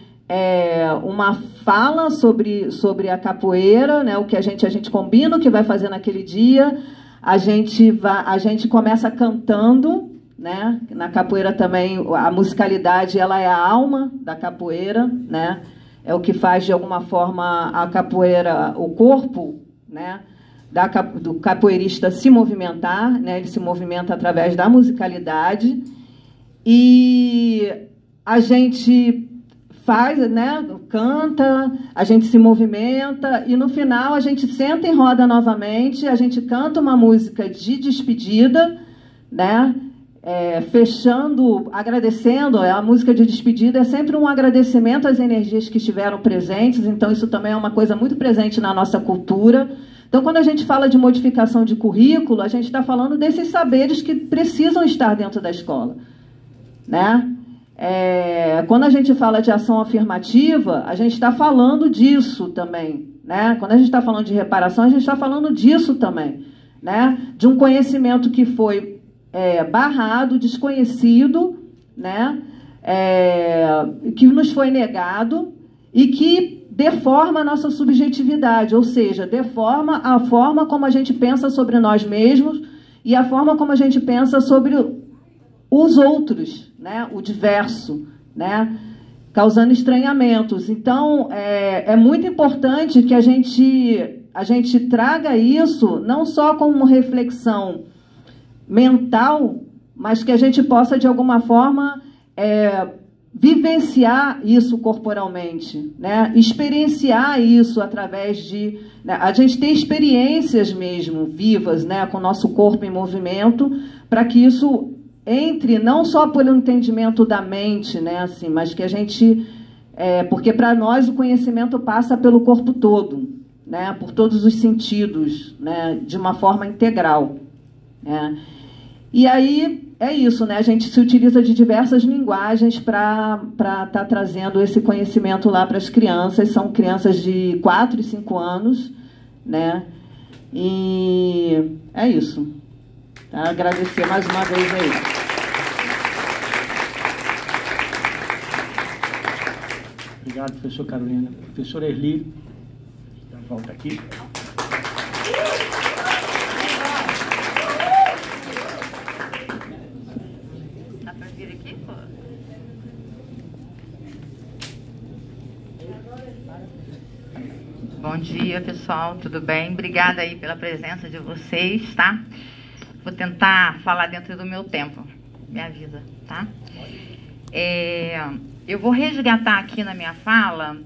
uma fala sobre a capoeira, né? O que a gente combina o que vai fazer naquele dia, a gente começa cantando, né? Na capoeira também a musicalidade, ela é a alma da capoeira, né? É o que faz de alguma forma a capoeira, o corpo, né, do capoeirista se movimentar, né? Ele se movimenta através da musicalidade e a gente faz, né, canta, a gente se movimenta e no final a gente senta em roda novamente, a gente canta uma música de despedida, né? Fechando, agradecendo, a música de despedida é sempre um agradecimento às energias que estiveram presentes, então isso também é uma coisa muito presente na nossa cultura. Então, quando a gente fala de modificação de currículo, a gente está falando desses saberes que precisam estar dentro da escola, né? Quando a gente fala de ação afirmativa, a gente está falando disso também, né? Quando a gente está falando de reparação, a gente está falando disso também, né? De um conhecimento que foi barrado, desconhecido, né? Que nos foi negado e que deforma a nossa subjetividade, ou seja, deforma a forma como a gente pensa sobre nós mesmos e a forma como a gente pensa sobre os outros, né? O diverso, né? Causando estranhamentos. Então, é muito importante que a gente traga isso não só como reflexão mental, mas que a gente possa, de alguma forma, vivenciar isso corporalmente, né? Experienciar isso através de... Né? A gente tem experiências mesmo vivas, né? Com o nosso corpo em movimento, para que isso entre não só pelo entendimento da mente, né? Assim, mas que a gente... porque para nós o conhecimento passa pelo corpo todo, né? Por todos os sentidos, né? De uma forma integral, né? E aí é isso, né? A gente se utiliza de diversas linguagens para estar trazendo esse conhecimento lá para as crianças. São crianças de 4 e 5 anos, né? E é isso. Tá? Agradecer mais uma vez aí. Obrigado, professor Carolina. Professora Erli, já volta aqui. Bom dia, pessoal, tudo bem? Obrigada aí pela presença de vocês, tá? Vou tentar falar dentro do meu tempo, me avisa, tá? Eu vou resgatar aqui na minha fala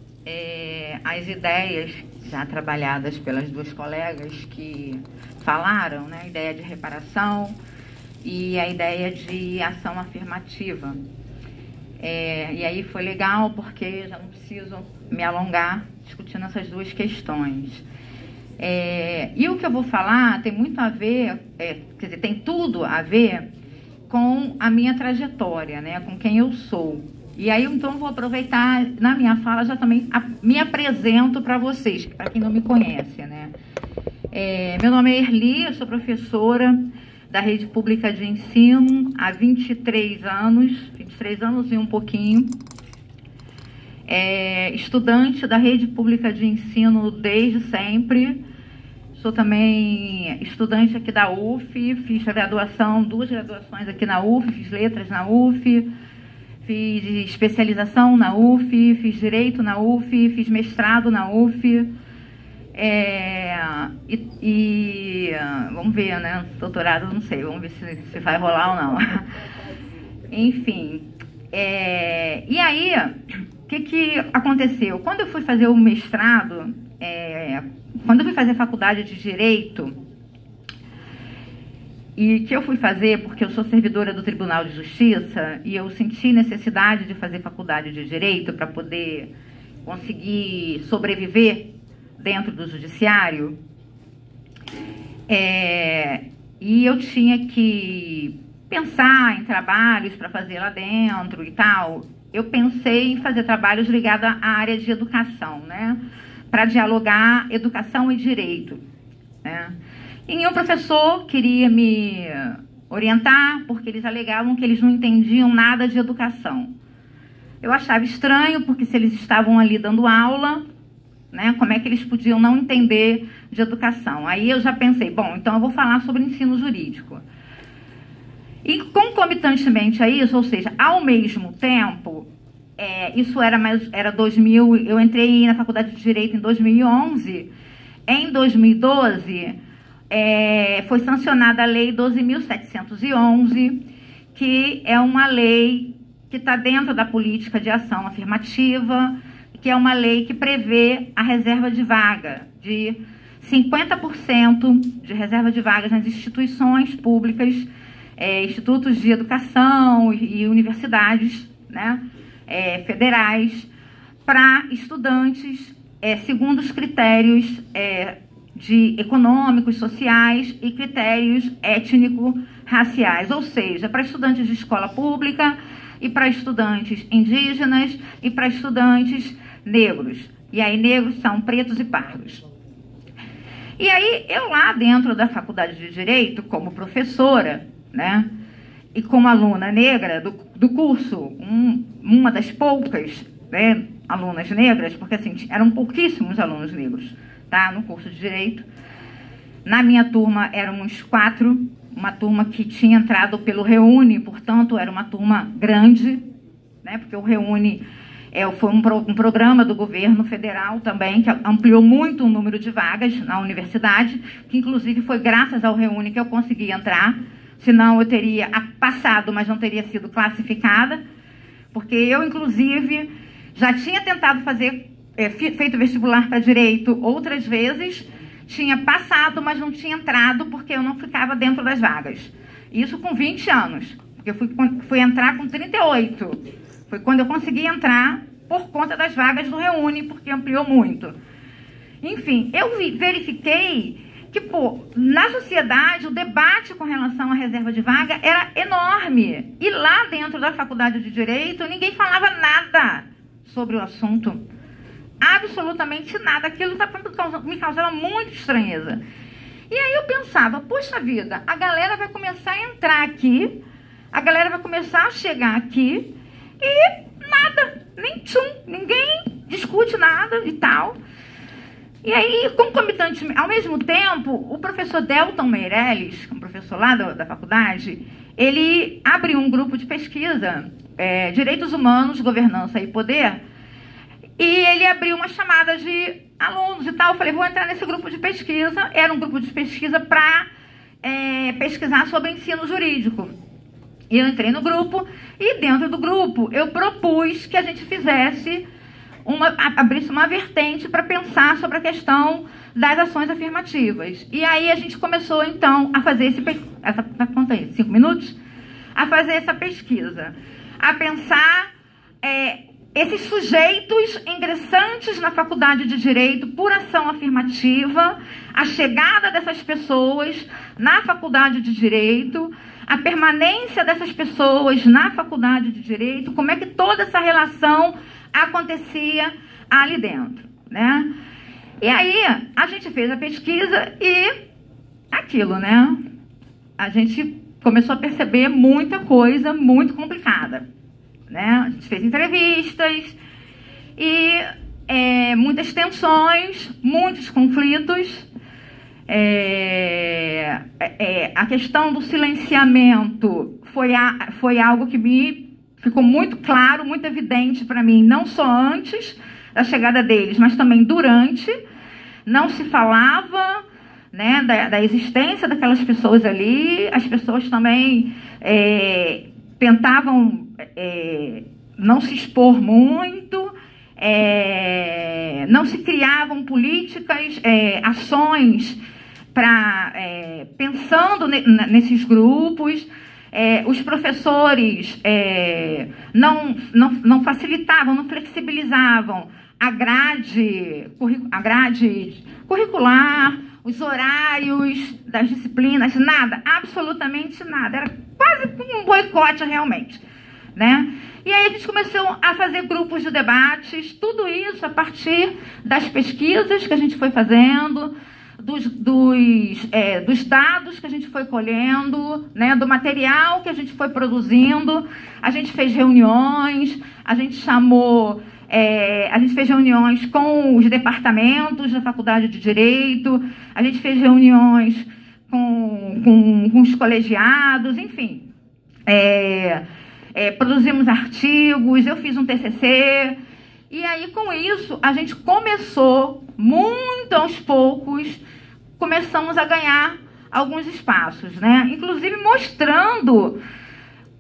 as ideias já trabalhadas pelas duas colegas que falaram, né? A ideia de reparação e a ideia de ação afirmativa. E aí foi legal porque já não preciso me alongar discutindo essas duas questões. E o que eu vou falar tem muito a ver, quer dizer, tem tudo a ver com a minha trajetória, né, com quem eu sou. E aí, então, eu vou aproveitar, na minha fala, já também me apresento para vocês, para quem não me conhece, né. Meu nome é Erli, eu sou professora da Rede Pública de Ensino há 23 anos e um pouquinho. Estudante da Rede Pública de Ensino desde sempre. Sou também estudante aqui da UF, fiz graduação, 2 graduações aqui na UF, fiz letras na UF, fiz especialização na UF, fiz direito na UF, fiz mestrado na UF. Vamos ver, né? Doutorado, não sei, vamos ver se vai rolar ou não. Enfim. E aí, o que aconteceu? Quando eu fui fazer o mestrado, quando eu fui fazer faculdade de Direito, e que eu fui fazer porque eu sou servidora do Tribunal de Justiça, e eu senti necessidade de fazer faculdade de Direito para poder conseguir sobreviver dentro do judiciário, E eu tinha que pensar em trabalhos para fazer lá dentro e tal. Eu pensei em fazer trabalhos ligados à área de educação, né? Para dialogar educação e direito, né? E nenhum professor queria me orientar, porque eles alegavam que eles não entendiam nada de educação. Eu achava estranho, porque se eles estavam ali dando aula, né, como é que eles podiam não entender de educação? Aí eu já pensei, bom, então eu vou falar sobre ensino jurídico. E concomitantemente a isso, ou seja, ao mesmo tempo, isso era 2000, eu entrei na Faculdade de Direito em 2011, em 2012 foi sancionada a Lei 12.711, que é uma lei que está dentro da política de ação afirmativa, que é uma lei que prevê a reserva de vaga, de 50% de reserva de vagas nas instituições públicas, institutos de educação e universidades, né, federais, para estudantes segundo os critérios de econômicos, sociais e critérios étnico-raciais, ou seja, para estudantes de escola pública e para estudantes indígenas e para estudantes negros. E aí negros são pretos e pardos. E aí eu lá dentro da Faculdade de Direito, como professora, né, e como aluna negra do curso, uma das poucas, né, alunas negras, porque assim, eram pouquíssimos alunos negros, tá, no curso de Direito. Na minha turma éramos 4, uma turma que tinha entrado pelo Reúne, portanto era uma turma grande, né, porque o Reúne foi um programa do governo federal também, que ampliou muito o número de vagas na universidade, que inclusive foi graças ao Reúne que eu consegui entrar, senão eu teria passado, mas não teria sido classificada, porque eu, inclusive, já tinha tentado feito vestibular para Direito outras vezes, tinha passado, mas não tinha entrado, porque eu não ficava dentro das vagas. Isso com 20 anos, porque eu fui entrar com 38. Foi quando eu consegui entrar por conta das vagas do Reúne, porque ampliou muito. Enfim, eu verifiquei que, na sociedade, o debate com relação à reserva de vaga era enorme. E lá dentro da Faculdade de Direito, ninguém falava nada sobre o assunto. Absolutamente nada. Aquilo me causava muita estranheza. E aí eu pensava, poxa vida, a galera vai começar a entrar aqui, a galera vai começar a chegar aqui, e nada, nem tchum, ninguém discute nada e tal. E aí, concomitantemente, ao mesmo tempo, o professor Delton Meirelles, um professor lá da faculdade, ele abriu um grupo de pesquisa, Direitos Humanos, Governança e Poder, e ele abriu uma chamada de alunos e tal. Eu falei, vou entrar nesse grupo de pesquisa. Era um grupo de pesquisa para pesquisar sobre ensino jurídico. E eu entrei no grupo, e dentro do grupo eu propus que a gente abrisse uma vertente para pensar sobre a questão das ações afirmativas. E aí a gente começou, então, a fazer conta aí, 5 minutos? A fazer essa pesquisa, a pensar esses sujeitos ingressantes na Faculdade de Direito por ação afirmativa, a chegada dessas pessoas na Faculdade de Direito, a permanência dessas pessoas na Faculdade de Direito, como é que toda essa relação acontecia ali dentro, né? E aí a gente fez a pesquisa e aquilo, né? A gente começou a perceber muita coisa muito complicada, né? A gente fez entrevistas e muitas tensões, muitos conflitos. A questão do silenciamento foi algo que me ficou muito claro, muito evidente para mim, não só antes da chegada deles, mas também durante. Não se falava, né, da existência daquelas pessoas ali. As pessoas também tentavam não se expor muito, não se criavam políticas, ações pensando nesses grupos. Os professores não facilitavam, não flexibilizavam a grade curricular, os horários das disciplinas, nada, absolutamente nada. Era quase um boicote realmente, né? E aí a gente começou a fazer grupos de debates, tudo isso a partir das pesquisas que a gente foi fazendo, dos dados que a gente foi colhendo, né, do material que a gente foi produzindo. A gente fez reuniões, a gente fez reuniões com os departamentos da Faculdade de Direito, a gente fez reuniões com os colegiados, enfim. Produzimos artigos, eu fiz um TCC, e aí com isso a gente começou, muito aos poucos, começamos a ganhar alguns espaços, né? Inclusive mostrando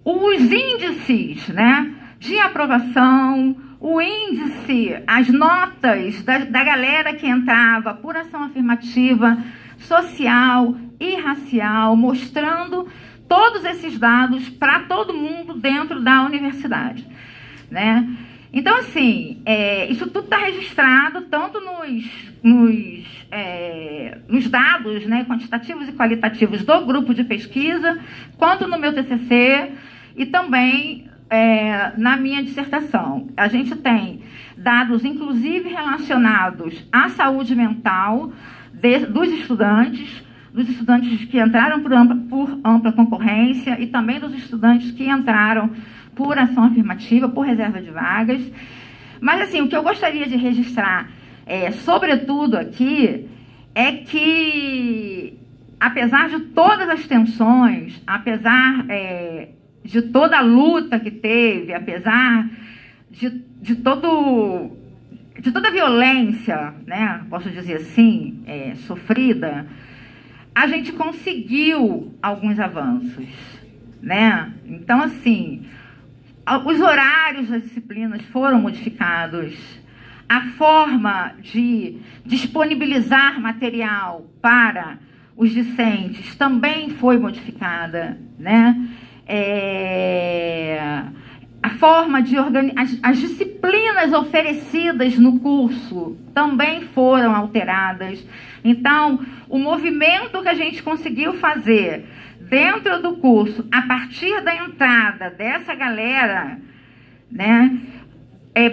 os índices, né, de aprovação, o índice, as notas da galera que entrava por ação afirmativa, social e racial, mostrando todos esses dados para todo mundo dentro da universidade, né? Então, assim, isso tudo está registrado tanto nos dados, né, quantitativos e qualitativos do grupo de pesquisa, quanto no meu TCC e também na minha dissertação. A gente tem dados, inclusive, relacionados à saúde mental dos estudantes que entraram por ampla concorrência e também dos estudantes que entraram por ação afirmativa, por reserva de vagas. Mas, assim, o que eu gostaria de registrar, sobretudo aqui, é que, apesar de todas as tensões, apesar de toda a luta que teve, apesar de toda a violência, né, posso dizer assim, sofrida, a gente conseguiu alguns avanços, né? Então, assim, os horários das disciplinas foram modificados, a forma de disponibilizar material para os discentes também foi modificada, né? A forma de organizar, as disciplinas oferecidas no curso também foram alteradas. Então, o movimento que a gente conseguiu fazer dentro do curso, a partir da entrada dessa galera, né,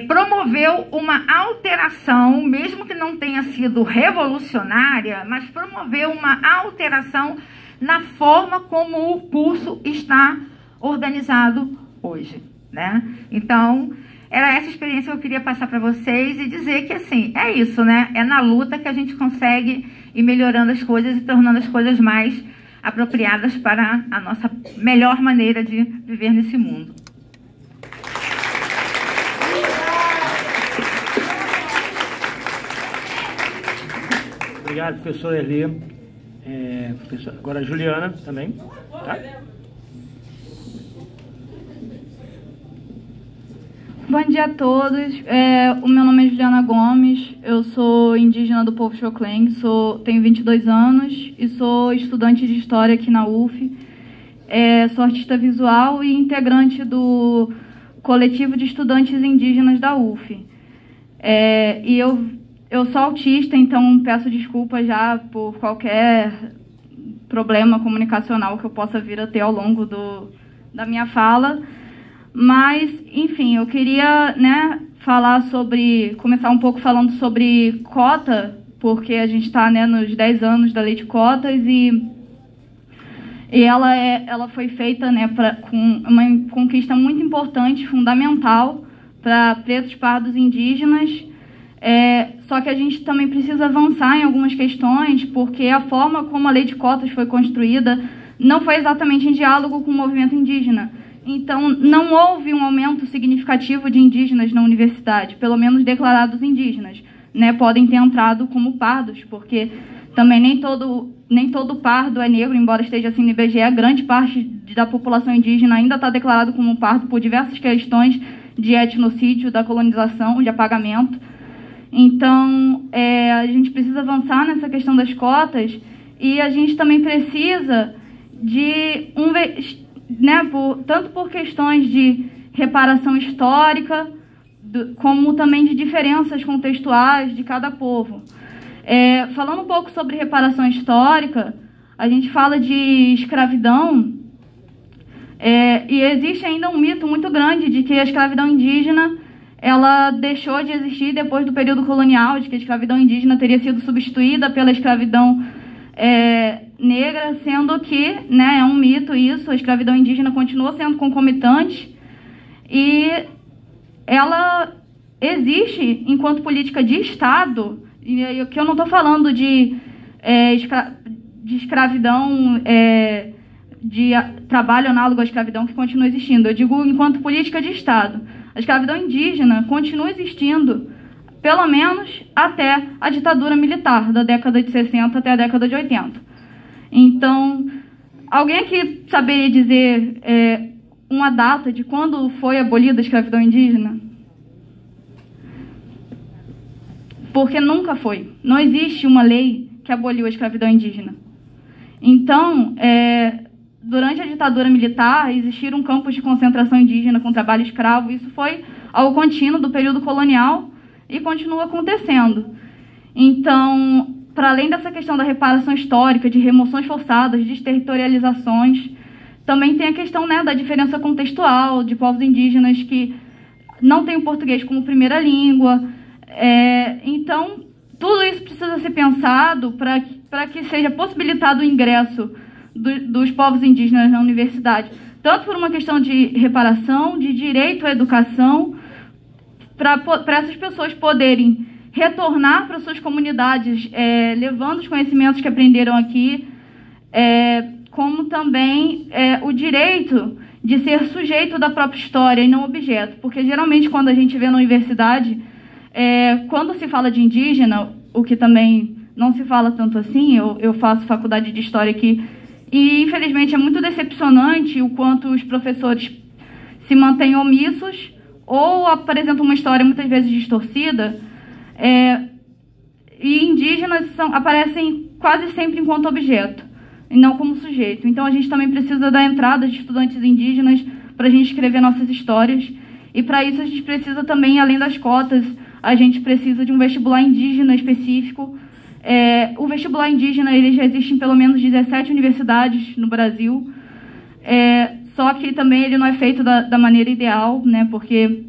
promoveu uma alteração, mesmo que não tenha sido revolucionária, mas promoveu uma alteração na forma como o curso está organizado hoje, né? Então, era essa experiência que eu queria passar para vocês e dizer que, assim, é isso, né? É na luta que a gente consegue ir melhorando as coisas e tornando as coisas mais apropriadas para a nossa melhor maneira de viver nesse mundo. Obrigado, professora Erli. Agora a Juliana também, tá? Bom dia a todos. O meu nome é Juliana Gomes, eu sou indígena do povo Xocleng, tenho 22 anos e sou estudante de História aqui na UF. Sou artista visual e integrante do coletivo de estudantes indígenas da UF. E eu sou autista, então peço desculpas já por qualquer problema comunicacional que eu possa vir a ter ao longo da minha fala. Mas, enfim, eu queria, né, começar um pouco falando sobre cota, porque a gente está, né, nos 10 anos da lei de cotas e ela foi feita, né, com uma conquista muito importante, fundamental para pretos, pardos e indígenas. Só que a gente também precisa avançar em algumas questões, porque a forma como a lei de cotas foi construída não foi exatamente em diálogo com o movimento indígena. Então, não houve um aumento significativo de indígenas na universidade, pelo menos declarados indígenas, né? Podem ter entrado como pardos, porque também nem todo pardo é negro, embora esteja assim no IBGE, a grande parte da população indígena ainda está declarado como pardo por diversas questões de etnocídio, da colonização, de apagamento. Então, a gente precisa avançar nessa questão das cotas e a gente também precisa de tanto por questões de reparação histórica, como também de diferenças contextuais de cada povo. Falando um pouco sobre reparação histórica, a gente fala de escravidão, e existe ainda um mito muito grande de que a escravidão indígena ela deixou de existir depois do período colonial, de que a escravidão indígena teria sido substituída pela escravidão negra, sendo que, né, é um mito isso, a escravidão indígena continua sendo concomitante e ela existe enquanto política de Estado, e que eu não estou falando de escravidão, de trabalho análogo à escravidão que continua existindo, eu digo enquanto política de Estado. A escravidão indígena continua existindo, pelo menos até a ditadura militar, da década de 60 até a década de 80. Então, alguém aqui saberia dizer uma data de quando foi abolida a escravidão indígena? Porque nunca foi. Não existe uma lei que aboliu a escravidão indígena. Então, durante a ditadura militar, existiram campos de concentração indígena com trabalho escravo. Isso foi algo contínuo do período colonial e continua acontecendo. Então, para além dessa questão da reparação histórica, de remoções forçadas, desterritorializações, também tem a questão, né, da diferença contextual de povos indígenas que não têm o português como primeira língua. Então, tudo isso precisa ser pensado para que seja possibilitado o ingresso dos povos indígenas na universidade, tanto por uma questão de reparação, de direito à educação, para essas pessoas poderem retornar para suas comunidades, levando os conhecimentos que aprenderam aqui, como também o direito de ser sujeito da própria história e não objeto, porque geralmente quando a gente vê na universidade, quando se fala de indígena, o que também não se fala tanto assim, eu faço faculdade de História aqui, e infelizmente é muito decepcionante o quanto os professores se mantêm omissos ou apresentam uma história muitas vezes distorcida, e indígenas aparecem quase sempre enquanto objeto, e não como sujeito. Então a gente também precisa da entrada de estudantes indígenas para a gente escrever nossas histórias, e para isso a gente precisa também, além das cotas, a gente precisa de um vestibular indígena específico. O vestibular indígena ele já existe em pelo menos 17 universidades no Brasil, só que também ele não é feito da maneira ideal, né, porque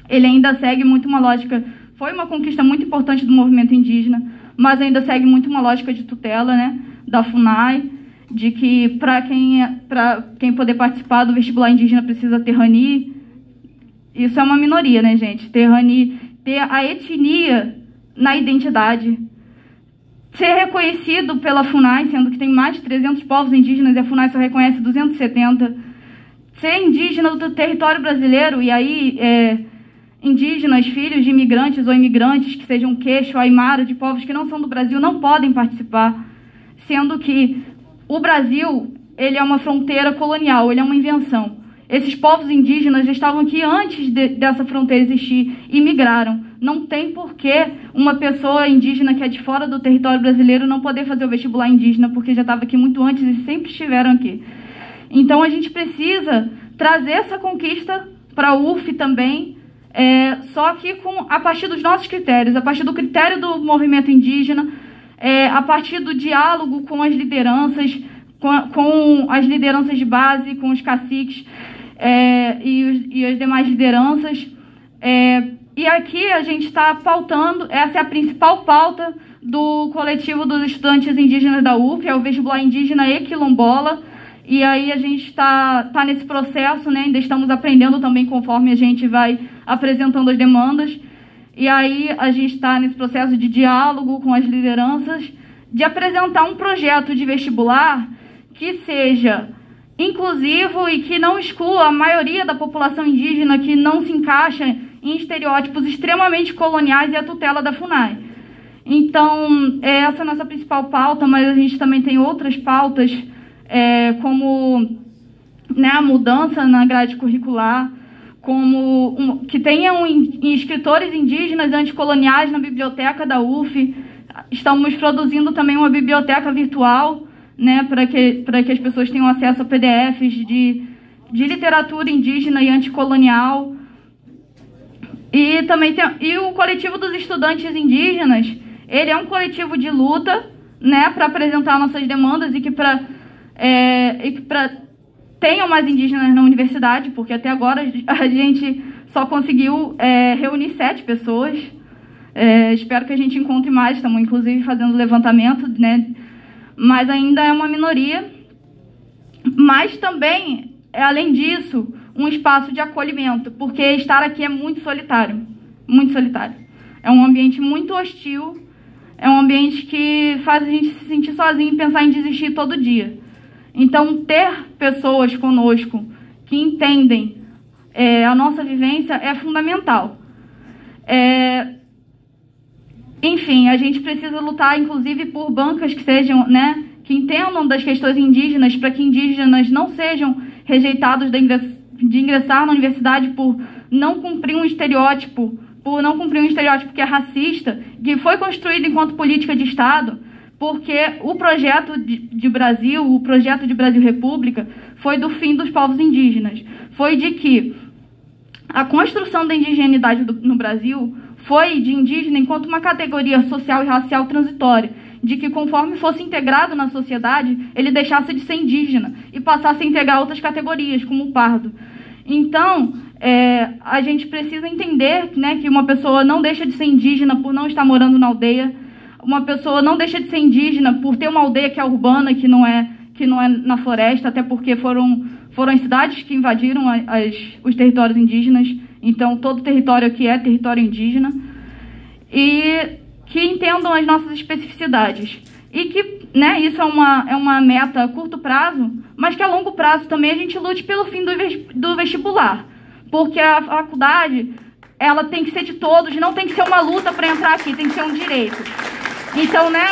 ele ainda segue muito uma lógica, foi uma conquista muito importante do movimento indígena, mas ainda segue muito uma lógica de tutela, né, da FUNAI, de que para quem poder participar do vestibular indígena precisa ter RANI. Isso é uma minoria, né, gente? Ter RANI, ter a etnia na identidade. Ser reconhecido pela FUNAI, sendo que tem mais de 300 povos indígenas e a FUNAI só reconhece 270. Ser indígena do território brasileiro, e aí indígenas, filhos de imigrantes ou imigrantes que sejam queixo, aimara, de povos que não são do Brasil, não podem participar, sendo que o Brasil ele é uma fronteira colonial, ele é uma invenção. Esses povos indígenas já estavam aqui antes dessa fronteira existir e migraram. Não tem por que uma pessoa indígena que é de fora do território brasileiro não poder fazer o vestibular indígena, porque já estava aqui muito antes e sempre estiveram aqui. Então a gente precisa trazer essa conquista para a UF também, só que a partir dos nossos critérios, a partir do critério do movimento indígena, a partir do diálogo com as lideranças, com as lideranças de base, com os caciques, e as demais lideranças. E aqui a gente está pautando, essa é a principal pauta do coletivo dos estudantes indígenas da UF, é o vestibular indígena e quilombola, e aí a gente está nesse processo, né, ainda estamos aprendendo também conforme a gente vai apresentando as demandas, e aí a gente está nesse processo de diálogo com as lideranças, de apresentar um projeto de vestibular que seja inclusivo e que não exclua a maioria da população indígena, que não se encaixa em estereótipos extremamente coloniais e a tutela da FUNAI. Então, essa é a nossa principal pauta, mas a gente também tem outras pautas, como, né, a mudança na grade curricular, como que tenham escritores indígenas anticoloniais na biblioteca da UF. Estamos produzindo também uma biblioteca virtual, né, para que as pessoas tenham acesso a PDFs de literatura indígena e anticolonial. E também o coletivo dos estudantes indígenas, ele é um coletivo de luta, né, para apresentar nossas demandas e que para tenham mais indígenas na universidade, porque até agora a gente só conseguiu reunir 7 pessoas. Espero que a gente encontre mais, estamos inclusive fazendo levantamento, né, mas ainda é uma minoria. Mas também, além disso, um espaço de acolhimento, porque estar aqui é muito solitário, muito solitário. É um ambiente muito hostil, é um ambiente que faz a gente se sentir sozinho e pensar em desistir todo dia. Então, ter pessoas conosco que entendem a nossa vivência é fundamental. Enfim, a gente precisa lutar, inclusive, por bancas que sejam, né, que entendam das questões indígenas, para que indígenas não sejam rejeitados de ingressar na universidade por não cumprir um estereótipo, que é racista, que foi construído enquanto política de Estado, porque o projeto de Brasil, o projeto de Brasil República, foi do fim dos povos indígenas. Foi de que a construção da indigeneidade no Brasil foi de indígena enquanto uma categoria social e racial transitória, de que conforme fosse integrado na sociedade, ele deixasse de ser indígena e passasse a integrar outras categorias, como o pardo. Então, a gente precisa entender, né, que uma pessoa não deixa de ser indígena por não estar morando na aldeia, uma pessoa não deixa de ser indígena por ter uma aldeia que é urbana, que não é na floresta, até porque foram as cidades que invadiram os territórios indígenas. Então, todo território aqui é território indígena. E que entendam as nossas especificidades. E que, né, isso é uma meta a curto prazo, mas que a longo prazo também a gente lute pelo fim do vestibular. Porque a faculdade, ela tem que ser de todos, não tem que ser uma luta para entrar aqui, tem que ser um direito. Então, né,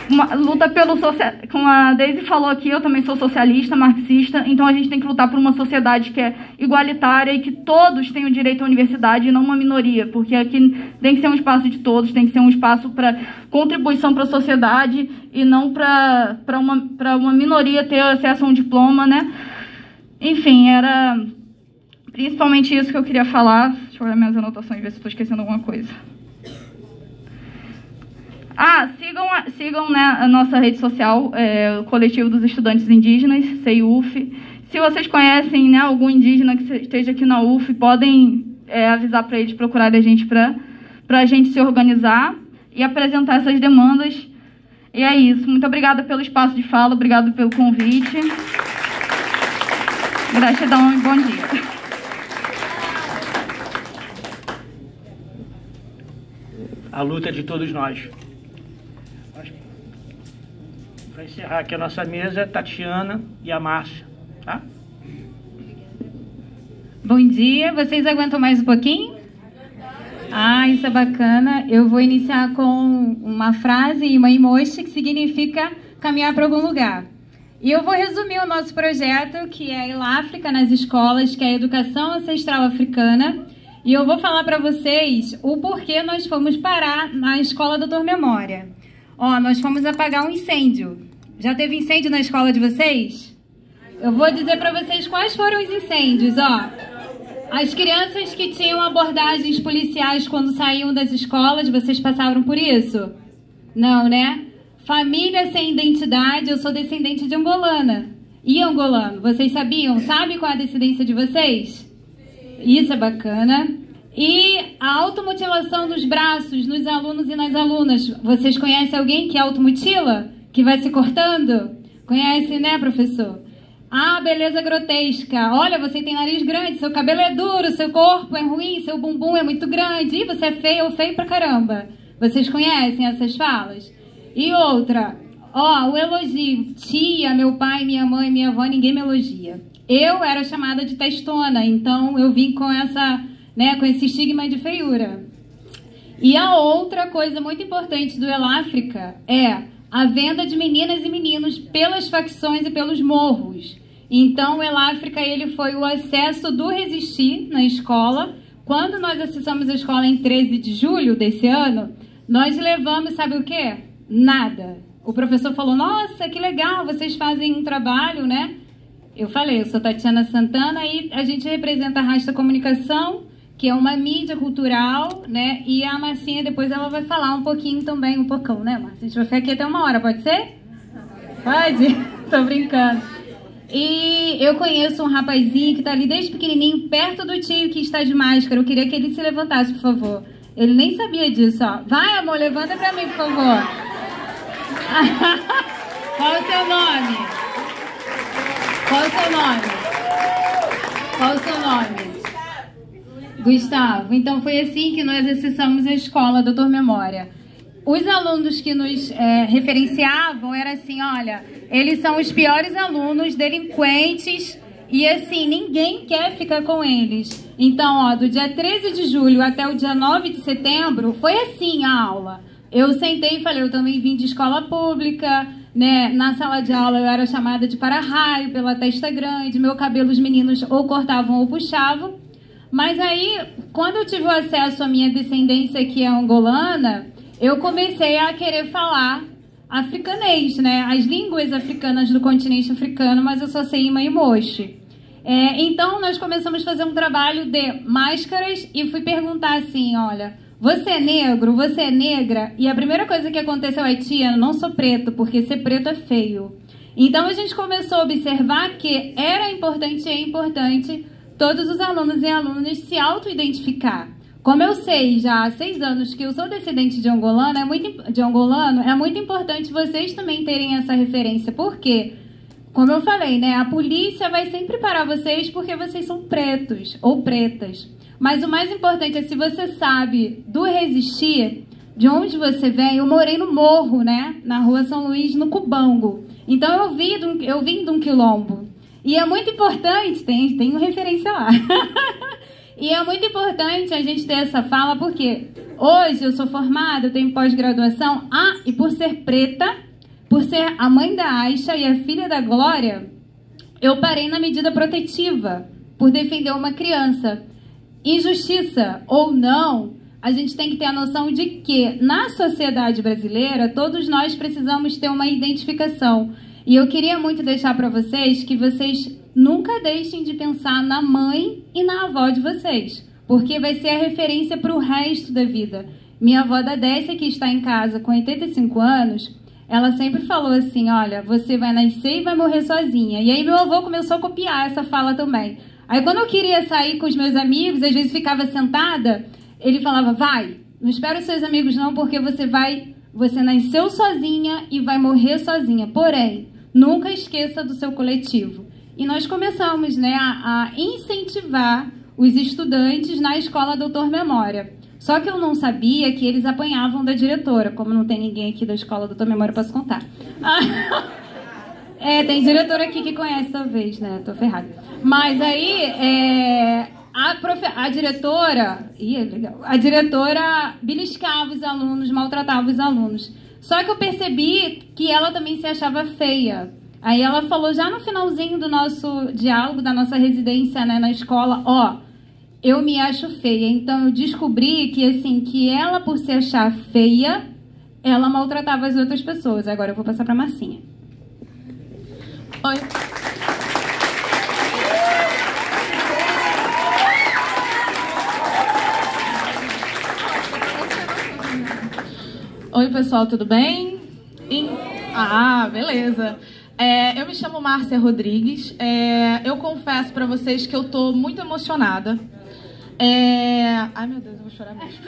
uma luta pelo social, como a Deise falou aqui, eu também sou socialista, marxista, então a gente tem que lutar por uma sociedade que é igualitária e que todos tenham direito à universidade e não uma minoria, porque aqui tem que ser um espaço de todos, tem que ser um espaço para contribuição para a sociedade e não para uma minoria ter acesso a um diploma, né? Enfim, era principalmente isso que eu queria falar. Deixa eu olhar minhas anotações e ver se estou esquecendo alguma coisa. Sigam né, a nossa rede social, o Coletivo dos Estudantes Indígenas, CEIUF. Se vocês conhecem, né, algum indígena que esteja aqui na UF, podem avisar para eles procurarem a gente para a gente se organizar e apresentar essas demandas. E é isso. Muito obrigada pelo espaço de fala, obrigado pelo convite. Gratidão e bom dia. A luta é de todos nós. Para encerrar aqui a nossa mesa, Tatiana e a Márcia, tá? Bom dia, vocês aguentam mais um pouquinho? Isso é bacana. Eu vou iniciar com uma frase e uma emoji que significa caminhar para algum lugar. E eu vou resumir o nosso projeto, que é a Eláfrica nas escolas, que é a educação ancestral africana. E eu vou falar para vocês o porquê nós fomos parar na escola Doutor Memória. Nós fomos apagar um incêndio. Já teve incêndio na escola de vocês? Eu vou dizer para vocês quais foram os incêndios, As crianças que tinham abordagens policiais quando saíam das escolas, vocês passaram por isso? Não, né? Família sem identidade, eu sou descendente de angolana. E angolano, vocês sabiam? Sabe qual é a descendência de vocês? Isso é bacana. E a automutilação dos braços nos alunos e nas alunas. Vocês conhecem alguém que automutila? Que vai se cortando? Conhece, né, professor? Beleza grotesca. Olha, você tem nariz grande, seu cabelo é duro, seu corpo é ruim, seu bumbum é muito grande. E você é feio ou feio pra caramba. Vocês conhecem essas falas? E outra, o elogio. Tia, meu pai, minha mãe, minha avó, ninguém me elogia. Eu era chamada de testona, então eu vim com com esse estigma de feiura. E a outra coisa muito importante do Eláfrica é a venda de meninas e meninos pelas facções e pelos morros. Então, o Eláfrica, ele foi o acesso do Resistir na escola. Quando nós acessamos a escola em 13 de julho desse ano, nós levamos, sabe o quê? Nada. O professor falou, nossa, que legal, vocês fazem um trabalho, né? Eu falei, eu sou Tatiana Santana e a gente representa a Rasta Comunicação, que é uma mídia cultural, né? E a Marcinha depois ela vai falar um pouquinho também, um pocão, né, Marcia? A gente vai ficar aqui até 1 hora, pode ser? Pode? Tô brincando. E eu conheço um rapazinho que tá ali desde pequenininho, perto do tio que está de máscara. Eu queria que ele se levantasse, por favor. Ele nem sabia disso, ó. Vai, amor, levanta pra mim, por favor. Qual o seu nome? Qual o seu nome? Qual o seu nome? Gustavo. Então foi assim que nós acessamos a escola Doutor Memória. Os alunos que nos referenciavam era assim, olha, eles são os piores alunos, delinquentes, e assim, ninguém quer ficar com eles. Então, ó, do dia 13 de julho até o dia 9 de setembro, foi assim a aula. Eu sentei e falei, eu também vim de escola pública, né? Na sala de aula eu era chamada de para-raio pela testa grande, meu cabelo os meninos ou cortavam ou puxavam. Mas aí, quando eu tive o acesso à minha descendência que é angolana, eu comecei a querer falar africanês, né? As línguas africanas do continente africano, mas eu só sei Ima e Moche. Então, nós começamos a fazer um trabalho de máscaras e fui perguntar assim, olha, você é negro? Você é negra? E a primeira coisa que aconteceu é, tia, eu não sou preto, porque ser preto é feio. Então, a gente começou a observar que era importante e é importante todos os alunos e alunas se auto-identificar. Como eu sei já há 6 anos que eu sou descendente de angolano, é muito importante vocês também terem essa referência. Por quê? Como eu falei, né? A polícia vai sempre parar vocês porque vocês são pretos ou pretas. Mas o mais importante é se você sabe do resistir, de onde você vem. Eu morei no morro, né? Na rua São Luís, no Cubango. Então eu vim de um quilombo. E é muito importante, tem uma referência lá. E é muito importante a gente ter essa fala, porque hoje eu sou formada, eu tenho pós-graduação. E por ser preta, por ser a mãe da Aisha e a filha da Glória, eu parei na medida protetiva, por defender uma criança. Injustiça ou não, a gente tem que ter a noção de que, na sociedade brasileira, todos nós precisamos ter uma identificação. E eu queria muito deixar para vocês que vocês nunca deixem de pensar na mãe e na avó de vocês, porque vai ser a referência para o resto da vida. Minha avó da Décia, que está em casa com 85 anos, ela sempre falou assim, olha, você vai nascer e vai morrer sozinha. E aí meu avô começou a copiar essa fala também. Aí quando eu queria sair com os meus amigos, às vezes ficava sentada, ele falava, vai, não espera os seus amigos não, porque você nasceu sozinha e vai morrer sozinha. Porém, nunca esqueça do seu coletivo. E nós começamos, né, a incentivar os estudantes na escola Doutor Memória. Só que eu não sabia que eles apanhavam da diretora. Como não tem ninguém aqui da escola Doutor Memória, eu posso contar. Tem diretora aqui que conhece, talvez, né? Tô ferrada. Mas aí, a diretora... legal. A diretora beliscava os alunos, maltratava os alunos. Só que eu percebi que ela também se achava feia. Aí ela falou já no finalzinho do nosso diálogo, da nossa residência, né, na escola, eu me acho feia. Então eu descobri que, assim, que ela, por se achar feia, ela maltratava as outras pessoas. Agora eu vou passar pra Marcinha. Oi. Oi, pessoal, tudo bem? Beleza. Eu me chamo Márcia Rodrigues. Eu confesso para vocês que eu tô muito emocionada. Ai, meu Deus, eu vou chorar mesmo.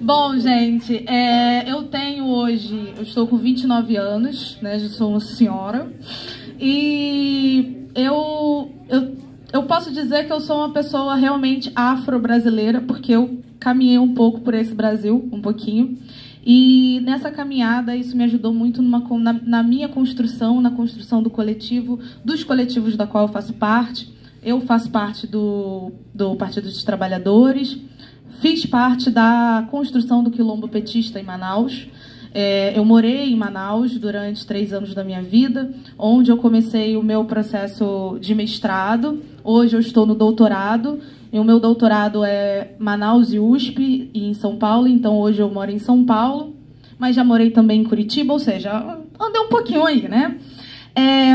Bom, gente, eu estou com 29 anos, né? Já sou uma senhora. E eu posso dizer que eu sou uma pessoa realmente afro-brasileira, porque eu caminhei um pouco por esse Brasil, um pouquinho. E nessa caminhada, isso me ajudou muito na minha construção, na construção do coletivo, dos coletivos da qual eu faço parte. Eu faço parte do Partido dos Trabalhadores, fiz parte da construção do Quilombo Petista em Manaus. Eu morei em Manaus durante 3 anos da minha vida, onde eu comecei o meu processo de mestrado. Hoje eu estou no doutorado. E o meu doutorado é Manaus e USP, e em São Paulo, então hoje eu moro em São Paulo, mas já morei também em Curitiba, ou seja, andei um pouquinho aí, né?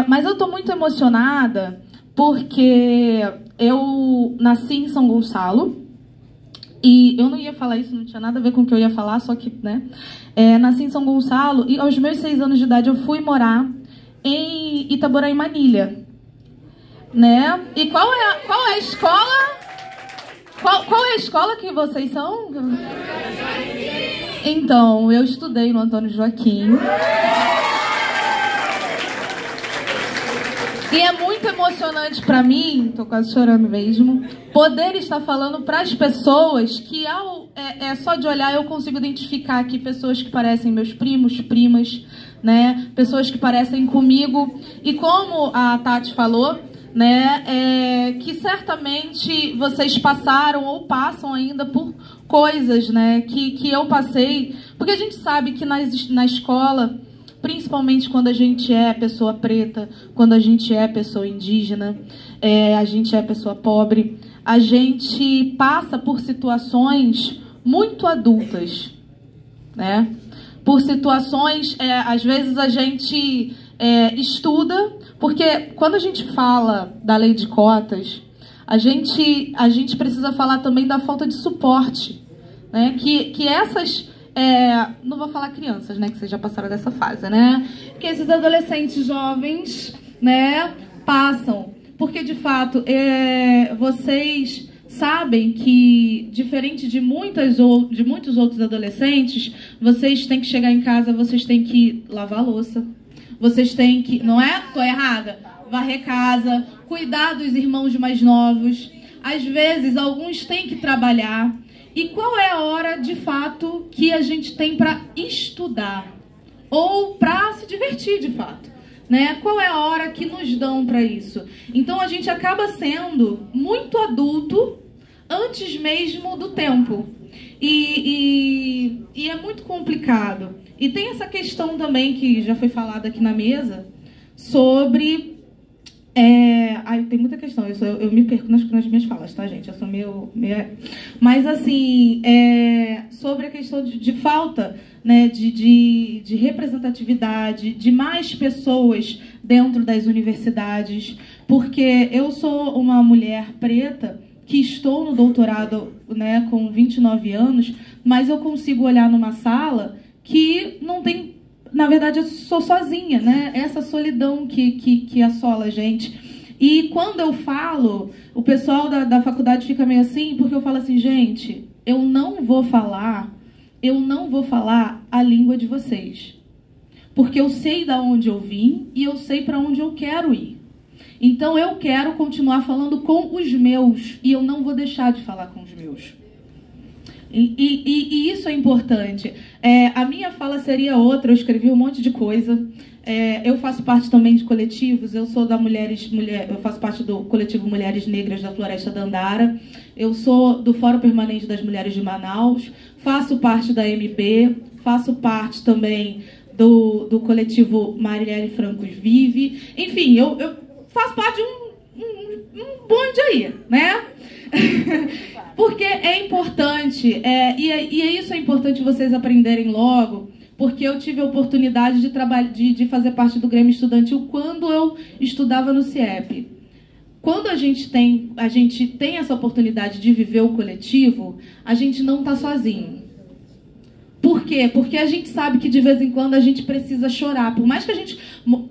Mas eu estou muito emocionada porque eu nasci em São Gonçalo, e eu não ia falar isso, não tinha nada a ver com o que eu ia falar, só que, né? Nasci em São Gonçalo, e aos meus 6 anos de idade eu fui morar em Itaboraí, Manilha, né? E qual é a escola? Qual é a escola que vocês são? Então, eu estudei no Antônio Joaquim. E é muito emocionante para mim, tô quase chorando mesmo, poder estar falando para as pessoas que só de olhar eu consigo identificar aqui pessoas que parecem meus primos, primas, né? Pessoas que parecem comigo. E como a Tati falou, né, que certamente vocês passaram ou passam ainda por coisas, né, que eu passei, porque a gente sabe que na escola, principalmente quando a gente é pessoa preta, quando a gente é pessoa indígena, a gente é pessoa pobre, a gente passa por situações muito adultas, né? Por situações, às vezes a gente estuda, porque quando a gente fala da lei de cotas, a gente precisa falar também da falta de suporte, né? Que essas... não vou falar crianças, né? Que vocês já passaram dessa fase, né? Que esses adolescentes jovens, né, passam. Porque, de fato, vocês sabem que, diferente de muitos outros adolescentes, vocês têm que chegar em casa, vocês têm que lavar a louça. Vocês têm que... Não é? Tô errada? Varrer casa, cuidar dos irmãos mais novos. Às vezes, alguns têm que trabalhar. E qual é a hora, de fato, que a gente tem para estudar? Ou para se divertir, de fato, né? Qual é a hora que nos dão para isso? Então, a gente acaba sendo muito adulto antes mesmo do tempo. E é muito complicado. E tem essa questão também, que já foi falada aqui na mesa, sobre... tem muita questão, eu me perco nas minhas falas, tá, gente? Eu sou meio... Mas, assim, sobre a questão de falta, né, de representatividade, de mais pessoas dentro das universidades, porque eu sou uma mulher preta que estou no doutorado, né, com 29 anos, mas eu consigo olhar numa sala que não tem... Na verdade, eu sou sozinha, né? Essa solidão que assola a gente. E quando eu falo, o pessoal da faculdade fica meio assim, porque eu falo assim, gente, eu não vou falar a língua de vocês. Porque eu sei de onde eu vim e eu sei para onde eu quero ir. Então, eu quero continuar falando com os meus e eu não vou deixar de falar com os meus. E isso é importante. A minha fala seria outra, eu escrevi um monte de coisa. Eu faço parte também de coletivos, eu sou eu faço parte do coletivo Mulheres Negras da Floresta da Andara, eu sou do Fórum Permanente das Mulheres de Manaus, faço parte da MB, faço parte também do coletivo Marielle Francos Vive. Enfim, eu faço parte de um bonde aí, né? Porque é importante, isso é importante vocês aprenderem logo, porque eu tive a oportunidade de fazer parte do Grêmio Estudantil quando eu estudava no CIEP. Quando a gente tem essa oportunidade de viver o coletivo, a gente não está sozinho. Por quê? Porque a gente sabe que de vez em quando a gente precisa chorar. Por mais que a gente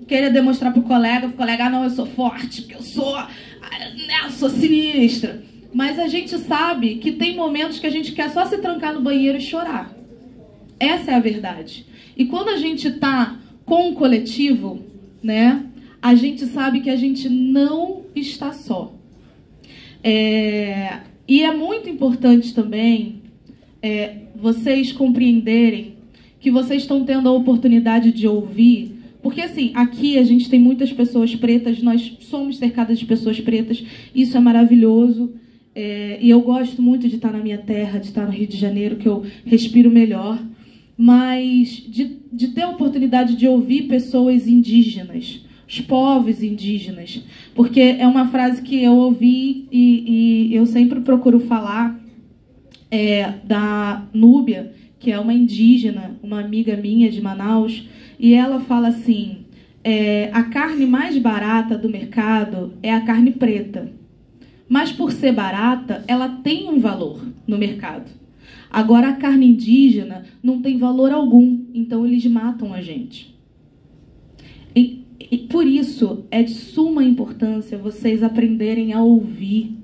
queira demonstrar pro colega, não, eu sou forte, porque eu sou sinistra. Mas a gente sabe que tem momentos que a gente quer só se trancar no banheiro e chorar. Essa é a verdade. E quando a gente está com o coletivo, né, a gente sabe que a gente não está só. E é muito importante também vocês compreenderem que vocês estão tendo a oportunidade de ouvir. Porque, assim, aqui a gente tem muitas pessoas pretas, nós somos cercadas de pessoas pretas, isso é maravilhoso. E eu gosto muito de estar na minha terra, de estar no Rio de Janeiro, que eu respiro melhor. Mas de ter a oportunidade de ouvir pessoas indígenas, os povos indígenas. Porque é uma frase que eu ouvi e eu sempre procuro falar, da Núbia, que é uma indígena, uma amiga minha de Manaus, e ela fala assim, a carne mais barata do mercado é a carne preta. Mas por ser barata, ela tem um valor no mercado. Agora, a carne indígena não tem valor algum, então eles matam a gente. E por isso é de suma importância vocês aprenderem a ouvir,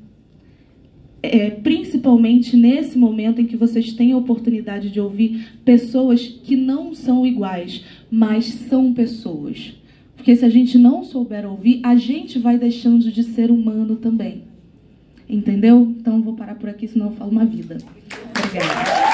principalmente nesse momento em que vocês têm a oportunidade de ouvir pessoas que não são iguais, mas são pessoas. Porque se a gente não souber ouvir, a gente vai deixando de ser humano também. Entendeu? Então, vou parar por aqui, senão eu falo uma vida. Obrigada.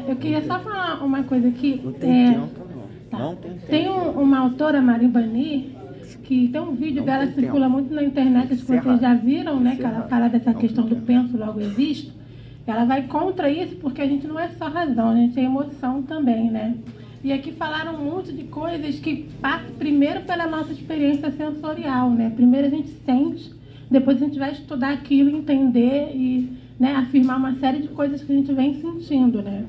Eu queria só falar uma coisa aqui. Não tem tempo, não. Não tem tempo. Tem uma autora, Marimbani, que tem um vídeo dela que circula muito na internet, acho que vocês já viram, né? Que ela fala dessa questão do penso, logo existo. Ela vai contra isso porque a gente não é só razão, a gente é emoção também, né? E aqui falaram muito de coisas que passam primeiro pela nossa experiência sensorial, né? Primeiro a gente sente, depois a gente vai estudar aquilo, entender e, né, afirmar uma série de coisas que a gente vem sentindo, né?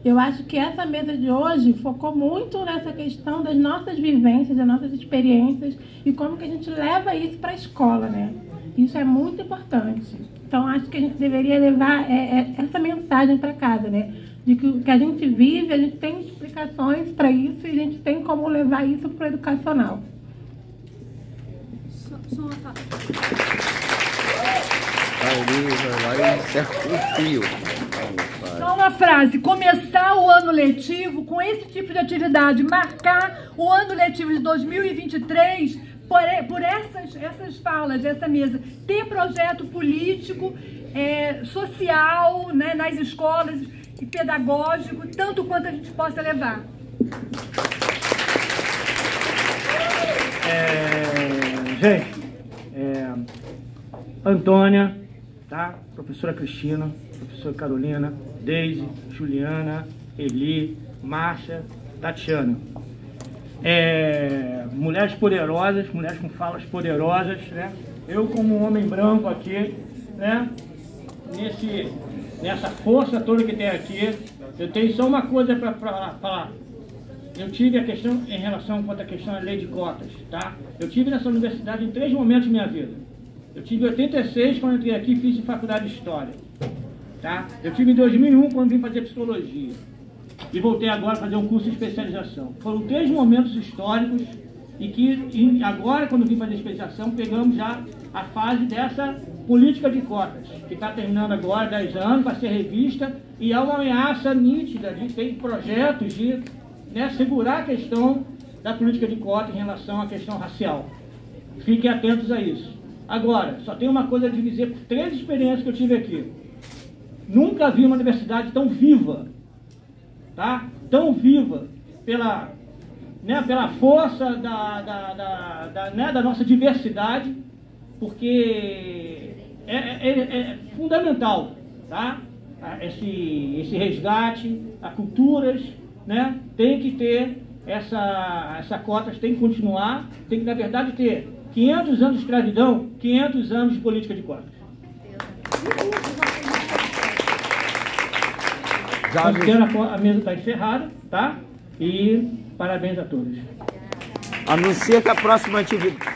Eu acho que essa mesa de hoje focou muito nessa questão das nossas vivências, das nossas experiências e como que a gente leva isso para a escola, né? Isso é muito importante. Então, acho que a gente deveria levar essa mensagem para casa, né? De que o que a gente vive, a gente tem explicações para isso e a gente tem como levar isso para o educacional. Só uma frase: começar o ano letivo com esse tipo de atividade, marcar o ano letivo de 2023 por essas falas, essa mesa, ter projeto político, social, né, nas escolas e pedagógico, tanto quanto a gente possa levar. Antônia, tá? Professora Cristina, professora Carolina, Deise, Juliana, Eli, Márcia, Tatiana. Mulheres poderosas, mulheres com falas poderosas, né? Eu, como um homem branco aqui, né? Nessa força toda que tem aqui, eu tenho só uma coisa para falar. Eu tive a questão em relação quanto à questão da lei de cotas, tá? Eu tive nessa universidade em 3 momentos da minha vida. Eu tive em 86, quando entrei aqui, fiz faculdade de História, tá? Eu tive em 2001, quando vim fazer Psicologia. E voltei agora a fazer um curso de especialização. Foram 3 momentos históricos e agora, quando vim fazer especialização, pegamos já a fase dessa política de cotas, que está terminando agora, 10 anos, vai ser revista, e há uma ameaça nítida de ter projetos de, né, segurar a questão da política de cotas em relação à questão racial. Fiquem atentos a isso. Agora, só tem uma coisa a dizer por 3 experiências que eu tive aqui. Nunca vi uma universidade tão viva, tá? Tão viva pela força da nossa diversidade, porque é fundamental, tá? Esse resgate a culturas, né? Tem que ter essa cotas, tem que continuar, tem que, na verdade, ter 500 anos de escravidão, 500 anos de política de cotas. A mesa está encerrada, tá? E parabéns a todos. Anuncia que a próxima atividade...